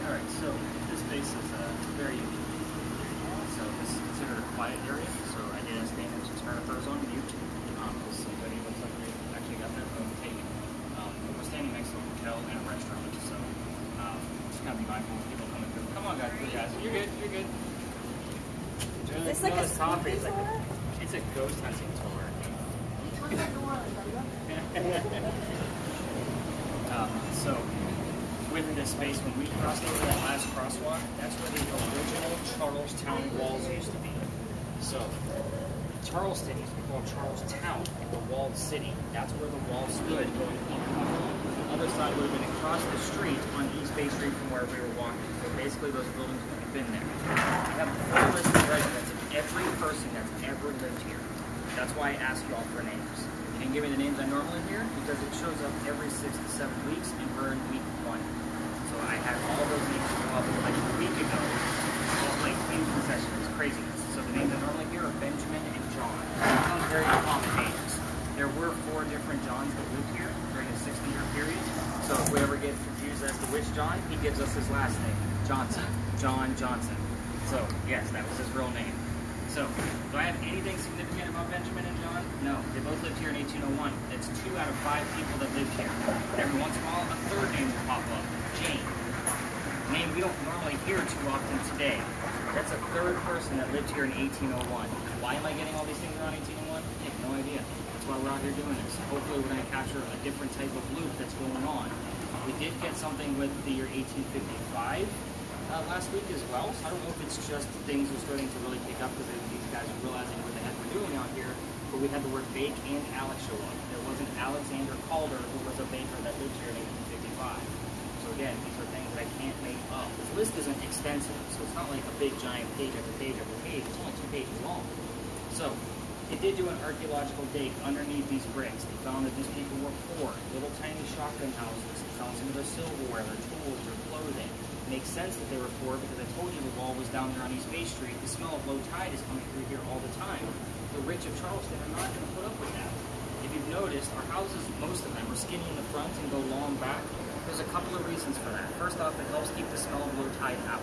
Alright, so this space is very unique. So this is considered a quiet area, so I did ask Dana to turn hers on mute, because somebody looks like they actually got their phone taken. But we're standing next to a hotel and a restaurant, so just gotta be mindful of people coming through. Come on guys, you're good, you're good. It's like a coffee. spooky tour? It's a ghost hunting tour. So, with this space, when we crossed over that last crosswalk, that's where the original Charlestown walls used to be. So, Charleston used to be called Charlestown, the walled city. That's where the wall stood going up. The other side would have been across the street on East Bay Street from where we were walking. So basically those buildings would have been there. I have a full list of residents of every person that's ever lived here. That's why I asked you all for names. You didn't give me the names I normally hear because it shows up every 6 to 7 weeks and we're in week 1. So I had all those names come up like a week ago. All like in possession. It's craziness. So the names I normally hear are Benjamin and John. These sound very common names. There were 4 different Johns that lived here during a 60-year period. So if we ever get confused as to which John, he gives us his last name, Johnson. John Johnson. So yes, that was his real name. So, do I have anything significant about Benjamin and John? No. They both lived here in 1801. It's 2 out of 5 people that lived here. Every once in a while, a third name will pop up. Jane. A name we don't normally hear too often today. That's a third person that lived here in 1801. Why am I getting all these things around 1801? I have no idea. That's why we're out here doing this. Hopefully we're going to capture a different type of loop that's going on. We did get something with the year 1855. Last week as well, so I don't know if it's just things are starting to really pick up because these guys are realizing what the heck we're doing out here, but we had the word bake and Alex show up. There was an Alexander Calder who was a baker that lived here in 1855. So again, these are things that I can't make up. This list isn't extensive, so it's not like a big giant page after page after page. It's only 2 pages long. So they did do an archaeological dig underneath these bricks. They found that these people were poor, little tiny shotgun houses. They found some of their silverware, their tools, their clothing. Makes sense that they were poor because I told you the wall was down there on East Bay Street. The smell of low tide is coming through here all the time. The rich of Charleston are not going to put up with that. If you've noticed, our houses, most of them, are skinny in the front and go long back. There's a couple of reasons for that. First off, it helps keep the smell of low tide out.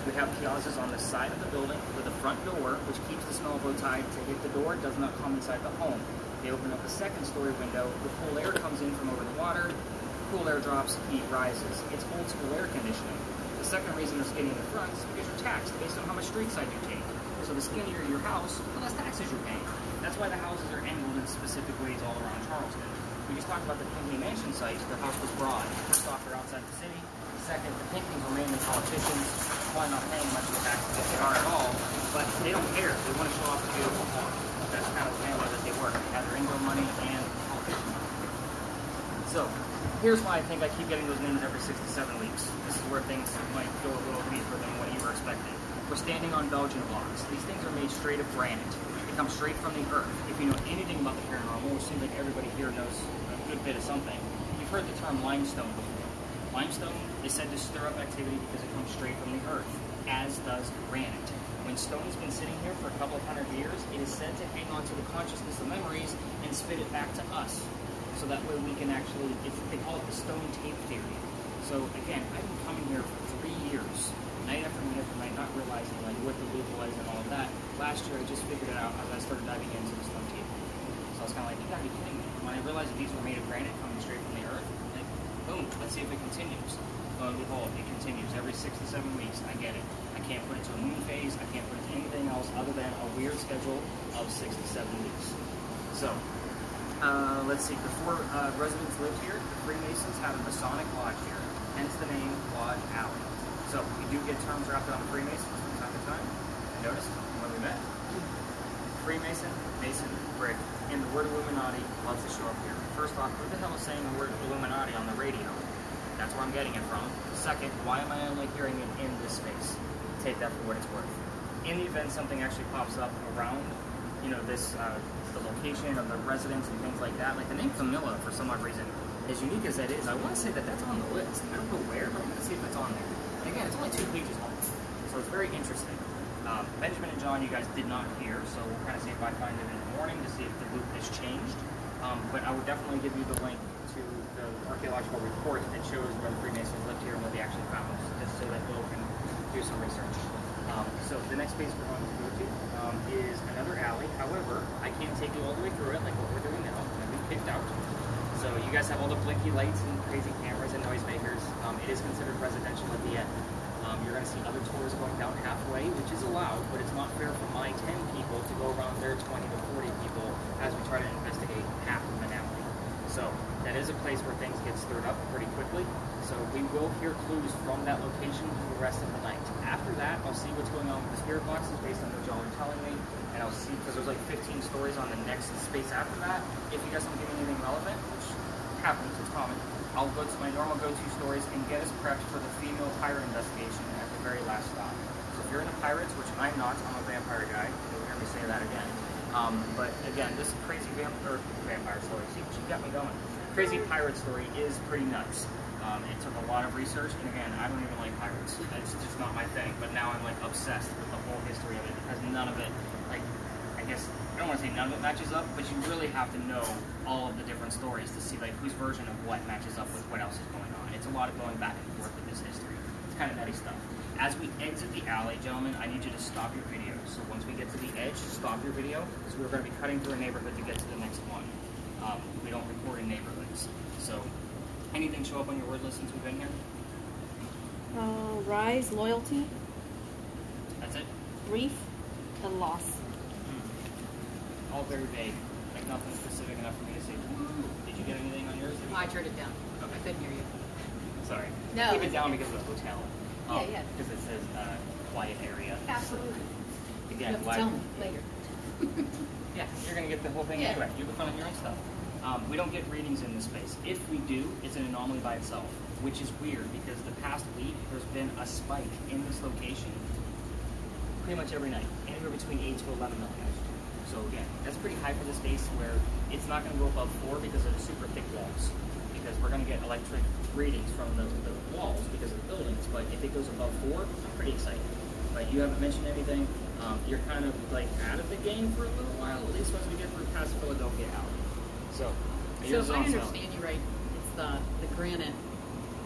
We have piazzas on the side of the building with a front door, which keeps the smell of low tide to hit the door. It does not come inside the home. They open up the second story window, the cool air comes in from over the water, cool air drops, heat rises. It's old school air conditioning. The second reason they're skinny in the front is because you're taxed based on how much street side you take. So the skinnier your house, the less taxes you're paying. That's why the houses are angled in specific ways all around Charleston. We just talked about the Pinckney Mansion sites. Their house was broad. First off, they're outside the city. Second, the Pinckneys were mainly politicians, probably not paying much of the taxes if they are at all, but they don't care. They want to show off the beautiful home. That's kind of the family that they work. They have their indoor money and politician money. So, here's why I think I keep getting those names every 6 to 7 weeks. This is where things might go a little deeper than what you were expecting. We're standing on Belgian blocks. These things are made straight of granite. They come straight from the earth. If you know anything about the paranormal, which seems like everybody here knows a good bit of something, you've heard the term limestone before. Limestone is said to stir up activity because it comes straight from the earth, as does granite. When stone's been sitting here for a couple of hundred years, it is said to hang on to the consciousness of memories and spit it back to us. So that way we can actually, they call it the stone tape theory. So again, I've been coming here for 3 years, night after night, not realizing like what the loop was and all of that. Last year I just figured it out as I started diving into the stone tape theory. So I was kind of like, you gotta be kidding me. When I realized that these were made of granite coming straight from the earth, like, boom, let's see if it continues. Lo and behold, it continues every 6 to 7 weeks. I get it. I can't put it to a moon phase. I can't put it to anything else other than a weird schedule of 6 to 7 weeks. So, let's see. Before residents lived here, the Freemasons had a Masonic lodge here, hence the name Lodge Alley. So we do get terms drafted on the Freemasons from time to time. Notice when we met. Freemason, Mason, Brick, and the word Illuminati loves to show up here. First off, who the hell is saying the word Illuminati on the radio? That's where I'm getting it from. Second, why am I only hearing it in this space? Take that for what it's worth. In the event something actually pops up around, you know, this, the location of the residence and things like that, like the name Camilla, for some odd reason, as unique as that is, I want to say that that's on the list. I don't know where, but I'm going to see if it's on there. And again, it's only 2 pages long, so it's very interesting. Benjamin and John, you guys did not hear, so we'll kind of see if I find it in the morning to see if the loop has changed. But I would definitely give you the link to the archaeological report that shows where the Freemasons lived here and what they actually found, just so that Will can do some research. So the next space we're going to go to is another alley. However, I can't take you all the way through it like what we're doing now. I've been kicked out. So you guys have all the blinky lights and crazy cameras and noisemakers. It is considered residential at the end. You're going to see other tours going down halfway, which is allowed, but it's not fair for my 10 people to go around their 20 to 40 people as we try to investigate half of an alley. So that is a place where things get stirred up pretty quickly. So we will hear clues from that location for the rest of the night. After that, I'll see what's going on with the spirit boxes based on what y'all are telling me, and I'll see, because there's like 15 stories on the next space after that. If you guys don't give me anything relevant, which happens, it's common, I'll go to my normal go-to stories and get us prepped for the female pirate investigation at the very last stop. So if you're into pirates, which I'm not, I'm a vampire guy, you'll hear me say that again. But again, this crazy vampire story, see, she got me going. Crazy pirate story is pretty nuts. It took a lot of research, and again, I don't even like pirates. It's just not my thing, but now I'm like obsessed with the whole history of it, because none of it, like, I guess, I don't want to say none of it matches up, but you really have to know all of the different stories to see like whose version of what matches up with what else is going on. It's a lot of going back and forth with this history. It's kind of nutty stuff. As we exit the alley, gentlemen, I need you to stop your video. So once we get to the edge, stop your video, because we're going to be cutting through a neighborhood to get to the next one. We don't record in neighborhoods. So anything show up on your word list since we've been here? Rise, loyalty, That's it? grief, and loss. All very vague. Like nothing specific enough for me to say, woo. Did you get anything on yours? I turned it down. Okay. I couldn't hear you. Sorry. No. Keep it down because of the hotel. Yeah. Because it says quiet area. Absolutely. Again, You have to tell me later. Yeah, you're going to get the whole thing Yeah. anyway. You have fun of hearing stuff. We don't get readings in this space. If we do, it's an anomaly by itself, which is weird because the past week there's been a spike in this location pretty much every night, anywhere between 8 to 11 millimeters. So again, that's pretty high for the space where it's not going to go above 4 because of the super thick walls. Because we're going to get electric readings from the walls because of the buildings. But if it goes above 4, I'm pretty excited. But you haven't mentioned anything. You're kind of like out of the game for a little while, at least once we get through past Philadelphia alley. So So if I understand you right, it's the granite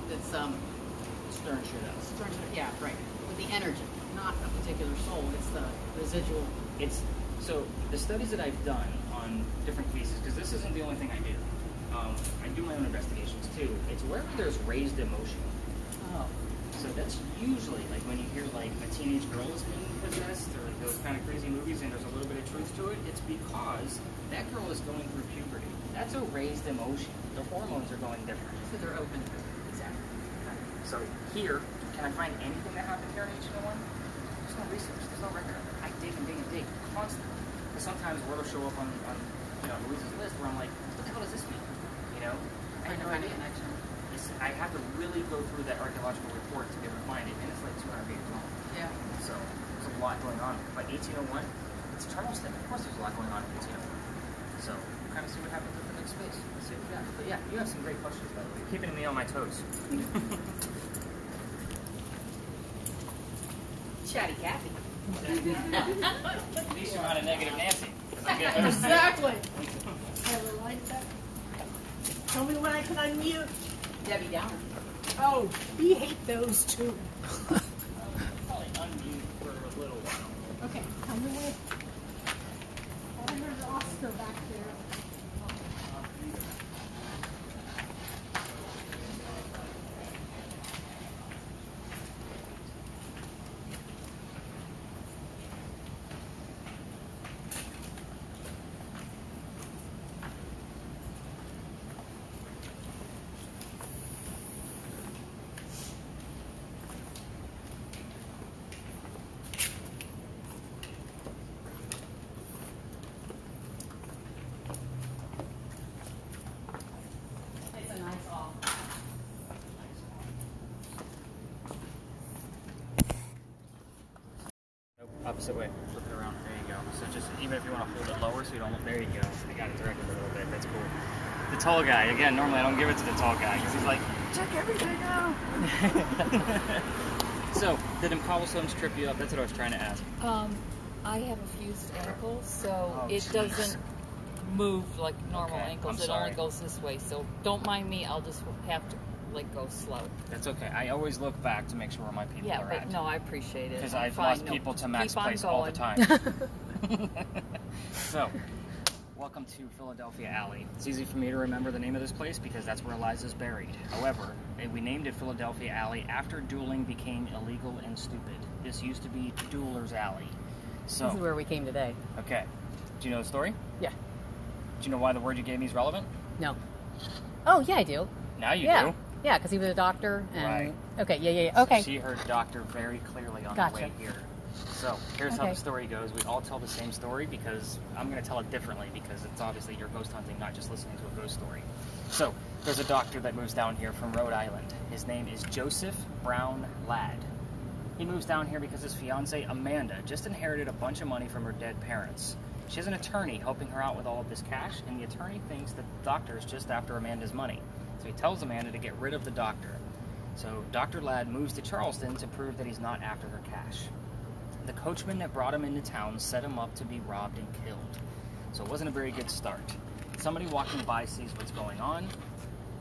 that's stern shit out. yeah, right. With the energy, not a particular soul. It's the residual. It's So the studies that I've done on different cases, because this isn't the only thing I do. I do my own investigations too. It's wherever there's raised emotion. Oh. So that's usually like when you hear like a teenage girl is being possessed or like those kind of crazy movies and there's a little bit of truth to it, it's because that girl is going through puberty. That's a raised emotion. The hormones are going different. So they're open. Exactly. So here, can I find anything that happened here in H101? There's no research. There's no record of it. I dig and dig and dig constantly. Because sometimes word will show up on Louisa's list where I'm like, what the hell does this mean? You know? I have no idea. I have to really go through that archaeological report to be able to find it, and it's like 200 pages long. Yeah. So there's a lot going on. But 1801, it's Charleston. Of course there's a lot going on in 1801. So we'll kind of see what happens with the next space. Let's see what we got. But yeah, you have some great questions, by the way. You're keeping me on my toes. Chatty Cathy. At least you're not a negative Nancy. 'Cause I'm getting better. Exactly. I like that. Tell me when I can unmute. Debbie Downer. Oh, we hate those too. Probably unmute for a little while. Okay, tell me when. Oh, there's Oscar back there. It's a nice off. Nope, opposite way. Flip it around. There you go. So just even if you want to hold it lower so you don't. There you go. I got it directed a little bit. That's cool. The tall guy. Again, normally I don't give it to the tall guy because he's like, check everything out. So, did them cobblestones trip you up? That's what I was trying to ask. I have a fused ankle, so Oh, it jeez. doesn't move like normal Okay, ankles. I'm It sorry. only goes this way. So don't mind me. I'll just have to like go slow. That's okay. I always look back to make sure where my people Yeah, are but at. no, I appreciate it. Because I'm I've fine. lost No, people to Max keep on Place all the going. time. So, welcome to Philadelphia Alley. It's easy for me to remember the name of this place because that's where Eliza's buried. However, we named it Philadelphia Alley after dueling became illegal and stupid. This used to be Dueler's Alley. So, This is where we came today. okay. Do you know the story? Yeah. Do you know why the word you gave me is relevant? No. Oh, yeah, I do. Now you yeah. do. Yeah, because he was a doctor. And Right. Okay, yeah. Okay. She heard doctor very clearly on Gotcha. the way here. So here's how Okay. the story goes. We all tell the same story because I'm going to tell it differently because it's obviously you're ghost hunting, not just listening to a ghost story. So there's a doctor that moves down here from Rhode Island. His name is Joseph Brown Ladd. He moves down here because his fiancée Amanda just inherited a bunch of money from her dead parents. She has an attorney helping her out with all of this cash, and the attorney thinks that the doctor is just after Amanda's money. So he tells Amanda to get rid of the doctor. So Dr. Ladd moves to Charleston to prove that he's not after her cash. The coachman that brought him into town set him up to be robbed and killed. So it wasn't a very good start. Somebody walking by sees what's going on.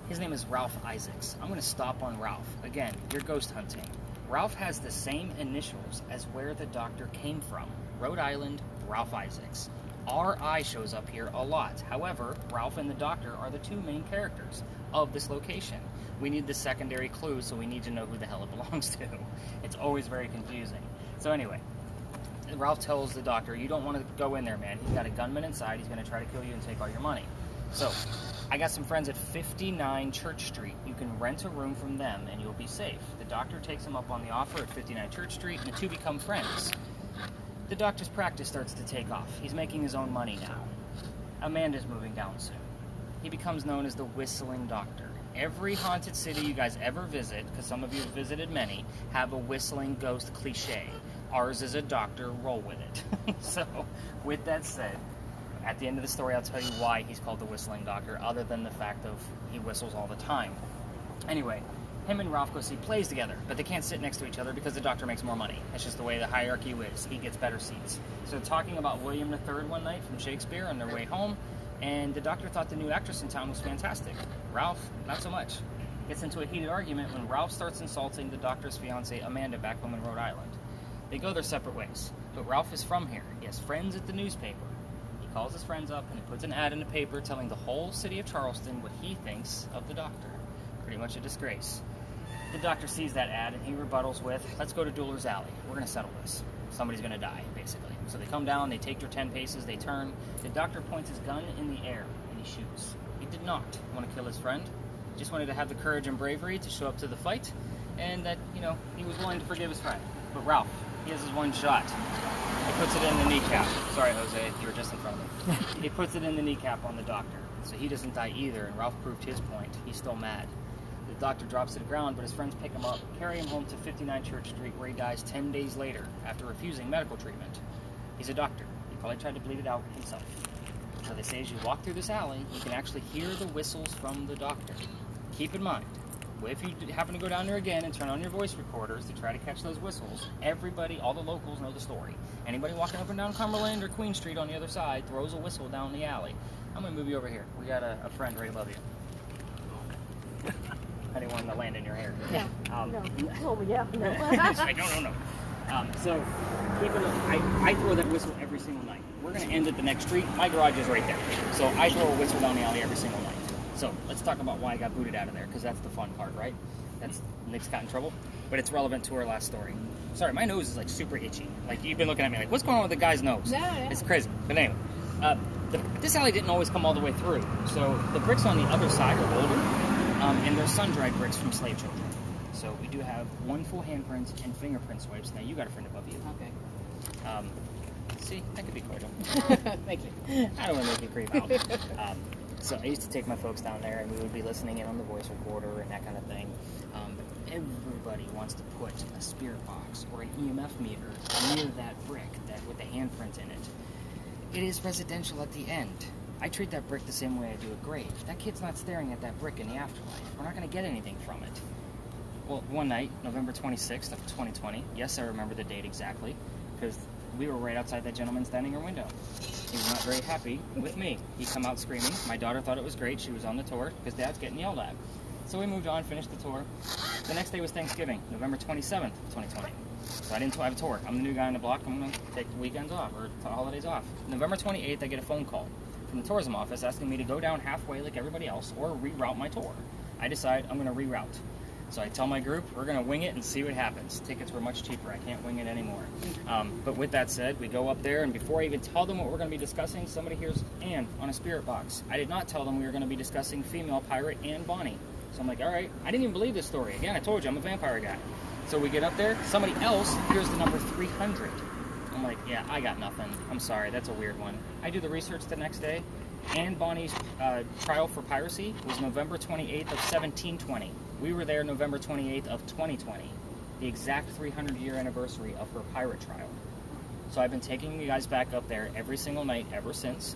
His name is Ralph Isaacs. I'm going to stop on Ralph. Again, you're ghost hunting. Ralph has the same initials as where the doctor came from. Rhode Island, Ralph Isaacs. R.I. shows up here a lot. However, Ralph and the doctor are the two main characters of this location. We need the secondary clues, so we need to know who the hell it belongs to. It's always very confusing. So anyway, Ralph tells the doctor, you don't want to go in there, man. He's got a gunman inside. He's going to try to kill you and take all your money. So I got some friends at 59 Church Street. You can rent a room from them and you'll be safe. The doctor takes him up on the offer at 59 Church Street and the two become friends. The doctor's practice starts to take off. He's making his own money now. Amanda's moving down soon. He becomes known as the Whistling Doctor. Every haunted city you guys ever visit, because some of you have visited many, have a whistling ghost cliche. Ours is a doctor, roll with it. So, with that said, at the end of the story, I'll tell you why he's called the Whistling Doctor, other than the fact of he whistles all the time. Anyway, him and Ralph go see plays together, but they can't sit next to each other because the doctor makes more money. That's just the way the hierarchy is. He gets better seats. So they're talking about William III one night from Shakespeare on their way home, and the doctor thought the new actress in town was fantastic. Ralph, not so much. Gets into a heated argument when Ralph starts insulting the doctor's fiancée, Amanda, back home in Rhode Island. They go their separate ways. But Ralph is from here. He has friends at the newspaper. He calls his friends up and he puts an ad in the paper telling the whole city of Charleston what he thinks of the doctor. Pretty much a disgrace. The doctor sees that ad and he rebuttals with, let's go to Dueler's Alley. We're going to settle this. Somebody's going to die, basically. So they come down, they take their 10 paces, they turn. The doctor points his gun in the air and he shoots. He did not want to kill his friend. He just wanted to have the courage and bravery to show up to the fight, and that, he was willing to forgive his friend. But Ralph, he has his one shot. He puts it in the kneecap. Sorry, Jose, you were just in front of me. He puts it in the kneecap on the doctor. So he doesn't die either, and Ralph proved his point. He's still mad. The doctor drops to the ground, but his friends pick him up, carry him home to 59 Church Street, where he dies 10 days later after refusing medical treatment. He's a doctor. He probably tried to bleed it out himself. So they say as you walk through this alley, you can actually hear the whistles from the doctor. Keep in mind, if you happen to go down there again and turn on your voice recorders to try to catch those whistles, everybody, all the locals know the story. Anybody walking up and down Cumberland or Queen Street on the other side throws a whistle down the alley. I'm going to move you over here. We got a friend right above you. I didn't want him to land in your hair. Yeah. No. Oh, yeah. No. No. So, keep it. I throw that whistle every single night. We're going to end at the next street. My garage is right there. So I throw a whistle down the alley every single night. So let's talk about why I got booted out of there, because that's the fun part, right? That's Nick's got in trouble, but it's relevant to our last story. Sorry, my nose is like super itchy. Like you've been looking at me like, what's going on with the guy's nose? Yeah. It's crazy. But anyway, this alley didn't always come all the way through. So the bricks on the other side are older, and they're sun-dried bricks from slave children. So we do have one full handprint and fingerprint swipes. Now you got a friend above you. Okay. See, that could be cordial. Thank you. I don't want to make you creep out. So I used to take my folks down there, and we would be listening in on the voice recorder and that kind of thing. But everybody wants to put a spirit box or an EMF meter near that brick with the handprint in it. It is residential at the end. I treat that brick the same way I do a grave. That kid's not staring at that brick in the afterlife. We're not going to get anything from it. Well, one night, November 26th of 2020, yes, I remember the date exactly, because we were right outside that gentleman's dining room window. He was not very happy with me. He come out screaming. My daughter thought it was great. She was on the tour because Dad's getting yelled at. So we moved on, finished the tour. The next day was Thanksgiving, November 27th of 2020. So I didn't have a tour. I'm the new guy on the block. I'm going to take the weekends off or the holidays off. November 28th, I get a phone call from the tourism office asking me to go down halfway like everybody else or reroute my tour. I decide I'm going to reroute. So I tell my group, we're going to wing it and see what happens. Tickets were much cheaper. I can't wing it anymore. But with that said, we go up there, and before I even tell them what we're going to be discussing, somebody hears Anne on a spirit box. I did not tell them we were going to be discussing female pirate Anne Bonny. So I'm like, all right. I didn't even believe this story. Again, I told you, I'm a vampire guy. So we get up there. Somebody else hears the number 300. I'm like, yeah, I got nothing. I'm sorry. That's a weird one. I do the research the next day. Anne Bonny's trial for piracy was November 28th of 1720. We were there November 28th of 2020, the exact 300-year anniversary of her pirate trial. So I've been taking you guys back up there every single night ever since.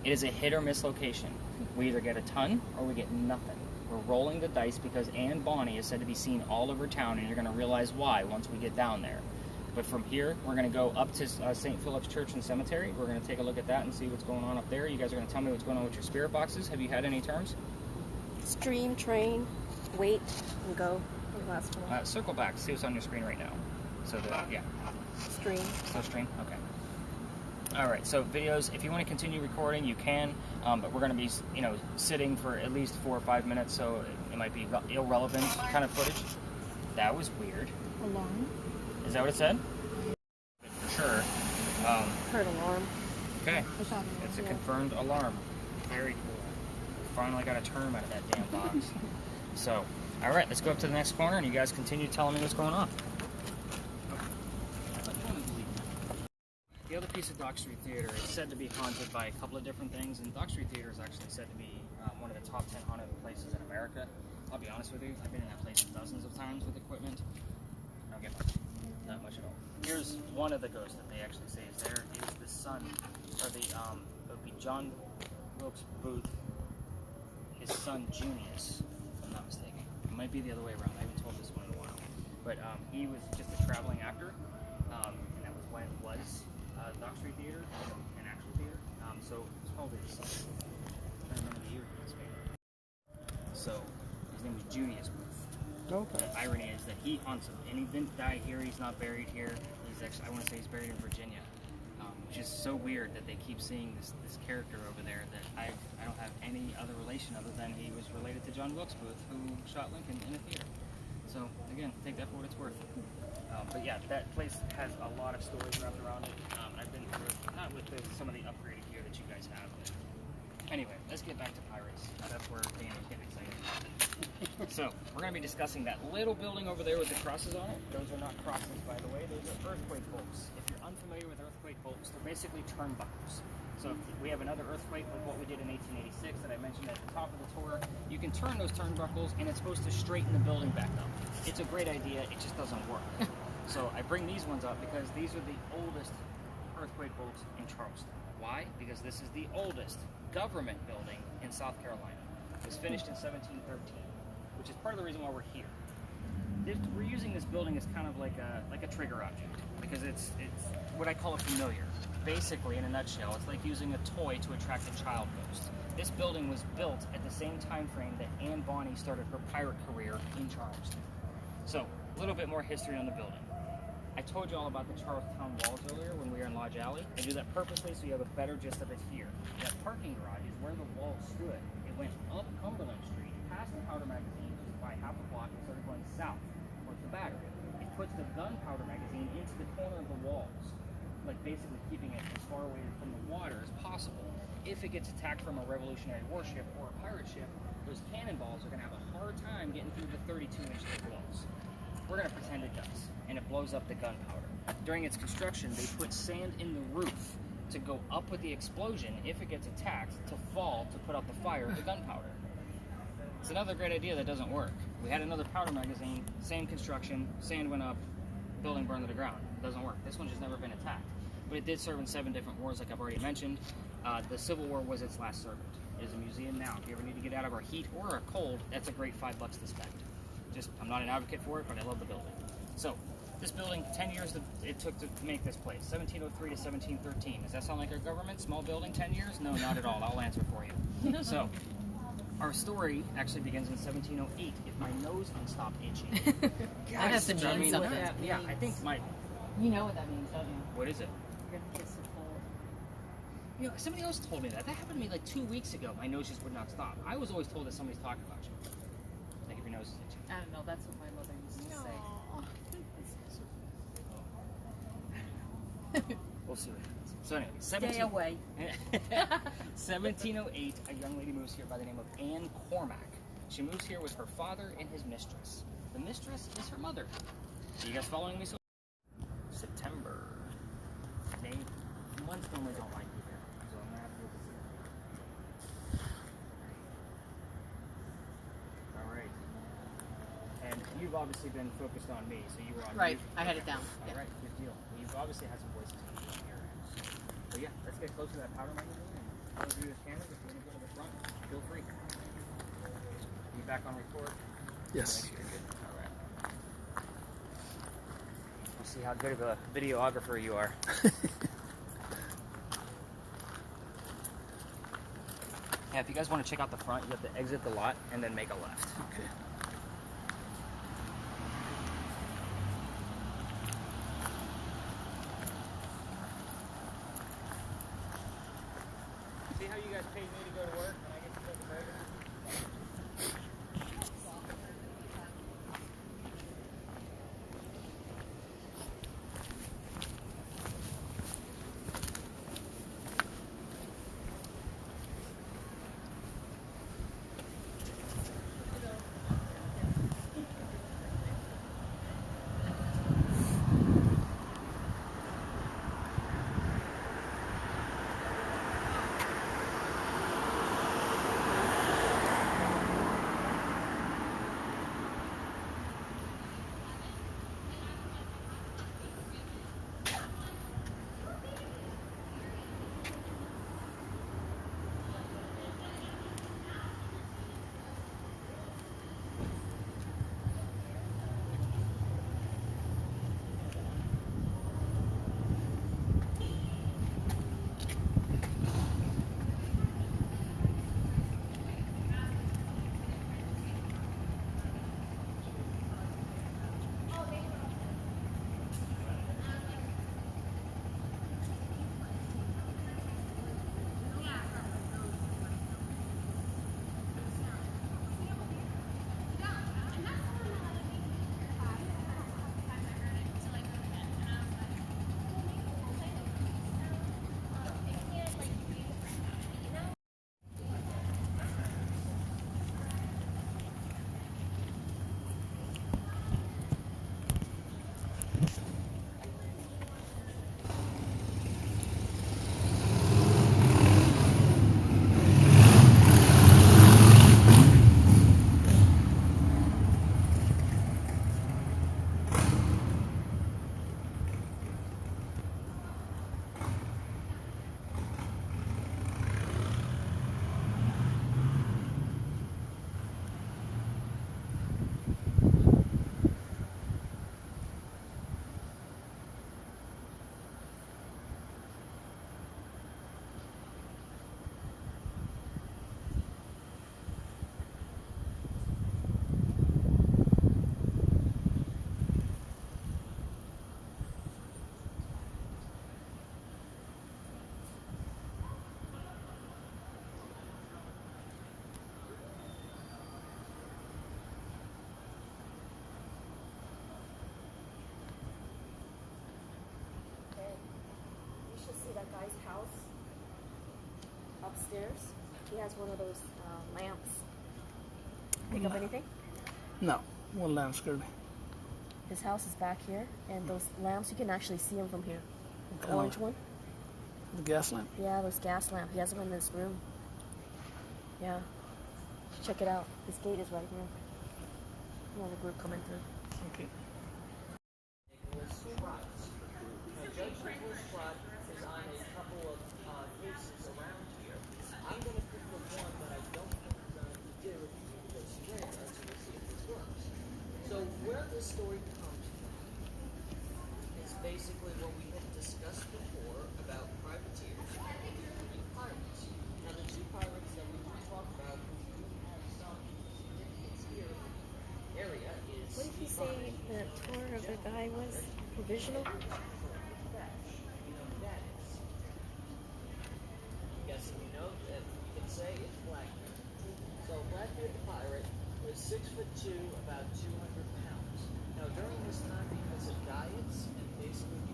It is a hit or miss location. We either get a ton or we get nothing. We're rolling the dice because Anne Bonny is said to be seen all over town, and you're going to realize why once we get down there. But from here, we're going to go up to St. Philip's Church and Cemetery. We're going to take a look at that and see what's going on up there. You guys are going to tell me what's going on with your spirit boxes. Have you had any terms? Stream, train, wait, and go. The last one. Circle back. See what's on your screen right now. So, yeah. Stream. Still stream? Okay. All right. So, videos, if you want to continue recording, you can. But we're going to be, sitting for at least 4 or 5 minutes, so it might be irrelevant kind of footage. That was weird. Alarm. Is that what it said? For sure. Heard alarm. Okay. It's a confirmed alarm. Very cool. Finally got a term out of that damn box. So, all right, let's go up to the next corner, and you guys continue telling me what's going on. The other piece of Dock Street Theater is said to be haunted by a couple of different things, and Dock Street Theater is actually said to be one of the top 10 haunted places in America. I'll be honest with you, I've been in that place dozens of times with equipment. I don't get much. Not much at all. Here's one of the ghosts that they actually say is there. It is the son, or it would be John Wilkes Booth, his son Junius, if I'm not mistaken. It might be the other way around. I haven't told this one in a while. But he was just a traveling actor, and that was when it was Dock Street Theater, an actual theater. So it's probably his son. I'm trying to remember the year he was made. So his name was Junius Booth. Okay. The irony is that he haunts him, and he didn't die here. He's not buried here. He's actually, I want to say he's buried in Virginia, which is so weird that they keep seeing this character over there that I don't have any other relation other than he was related to John Wilkes Booth, who shot Lincoln in a theater. So again, take that for what it's worth. But yeah, that place has a lot of stories wrapped around it. I've been through, not with some of the upgraded gear that you guys have. But anyway, let's get back to pirates. That's where Danny's getting excited about. So we're going to be discussing that little building over there with the crosses on it. Those are not crosses, by the way. Those are earthquake bolts. If you're unfamiliar with earthquake bolts, they're basically turnbuckles. So if we have another earthquake like what we did in 1886 that I mentioned at the top of the tour, you can turn those turnbuckles and it's supposed to straighten the building back up. It's a great idea, it just doesn't work. So I bring these ones up because these are the oldest earthquake bolts in Charleston. Why? Because this is the oldest government building in South Carolina. It was finished in 1713, which is part of the reason why we're here. We're using this building as kind of like a trigger object because it's what I call a familiar. Basically, in a nutshell, it's like using a toy to attract a child ghost. This building was built at the same time frame that Anne Bonny started her pirate career in Charleston. So, a little bit more history on the building. I told you all about the Charlestown walls earlier when we were in Lodge Alley. I do that purposely so you have a better gist of it here. That parking garage is where the wall stood. It went up Cumberland Street, past the powder magazine, just by half a block, and started going south towards the battery. It puts the gunpowder magazine into the corner of the walls, like basically keeping it as far away from the water as possible. If it gets attacked from a Revolutionary warship or a pirate ship, those cannonballs are going to have a hard time getting through the 32-inch thick walls. We're going to pretend it does, and it blows up the gunpowder. During its construction, they put sand in the roof to go up with the explosion if it gets attacked, to fall to put out the fire of the gunpowder. It's another great idea that doesn't work. We had another powder magazine, same construction, sand went up, building burned to the ground. Doesn't work. This one's just never been attacked. But it did serve in 7 different wars, like I've already mentioned. The Civil War was its last servant. It is a museum now. If you ever need to get out of our heat or our cold, that's a great $5 to spend. I'm not an advocate for it, but I love the building. So, this building, 10 years it took to make this place, 1703 to 1713. Does that sound like our government? Small building, 10 years? No, not at all. I'll answer for you. So, our story actually begins in 1708. If my nose can stop itching. That has to mean something. Yeah, I think my... You know what that means, don't you? What is it? You're gonna get so cold. You know, somebody else told me that. That happened to me like 2 weeks ago. My nose just would not stop. I was always told that somebody's talking about you. Like if your nose is itching. I don't know, that's what my mother used to say. We'll see what happens. So anyway, Stay away. 1708, a young lady moves here by the name of Anne Cormack. She moves here with her father and his mistress. The mistress is her mother. Are you guys following me so September. Months normally don't like you here, so I'm gonna have to do this here. Alright. And you've obviously been focused on me, so you were on Right, music. I had it down. All right, good deal. Well, you've obviously had some voices on here. So yeah, let's get closer to that powder magazine and all of you as cameras, if you want to go to the front, feel free. Are you back on record? Yes. Make sure you're good. All right. We'll see how good of a videographer you are. Yeah, if you guys want to check out the front, you have to exit the lot and then make a left. Okay. See how you guys paid me to go to work when I get to go to burger? guy's house upstairs. He has one of those lamps. Pick up anything? No, one lamp skirt. His house is back here, and those lamps, you can actually see them from here. The color? orange one? The gas lamp. Yeah, those gas lamp. He has them in this room. Yeah. Check it out. His gate is right here. Another group coming through. Okay. Judge Nicholas Scott is on a couple of cases around here. I'm going to pick the one that I don't think is going to do with this trailer, so we'll see if this works. So where this story comes from is basically what we had discussed before about privateers and pirates. Now the two pirates that we talked about who do have some significance here in the area is What did he say the tour of the guy was? Provisional? Yes, you know that you can say it's Blackbeard. So Blackbeard the pirate was 6'2", about 200 pounds. Now during this time, because of diets and basically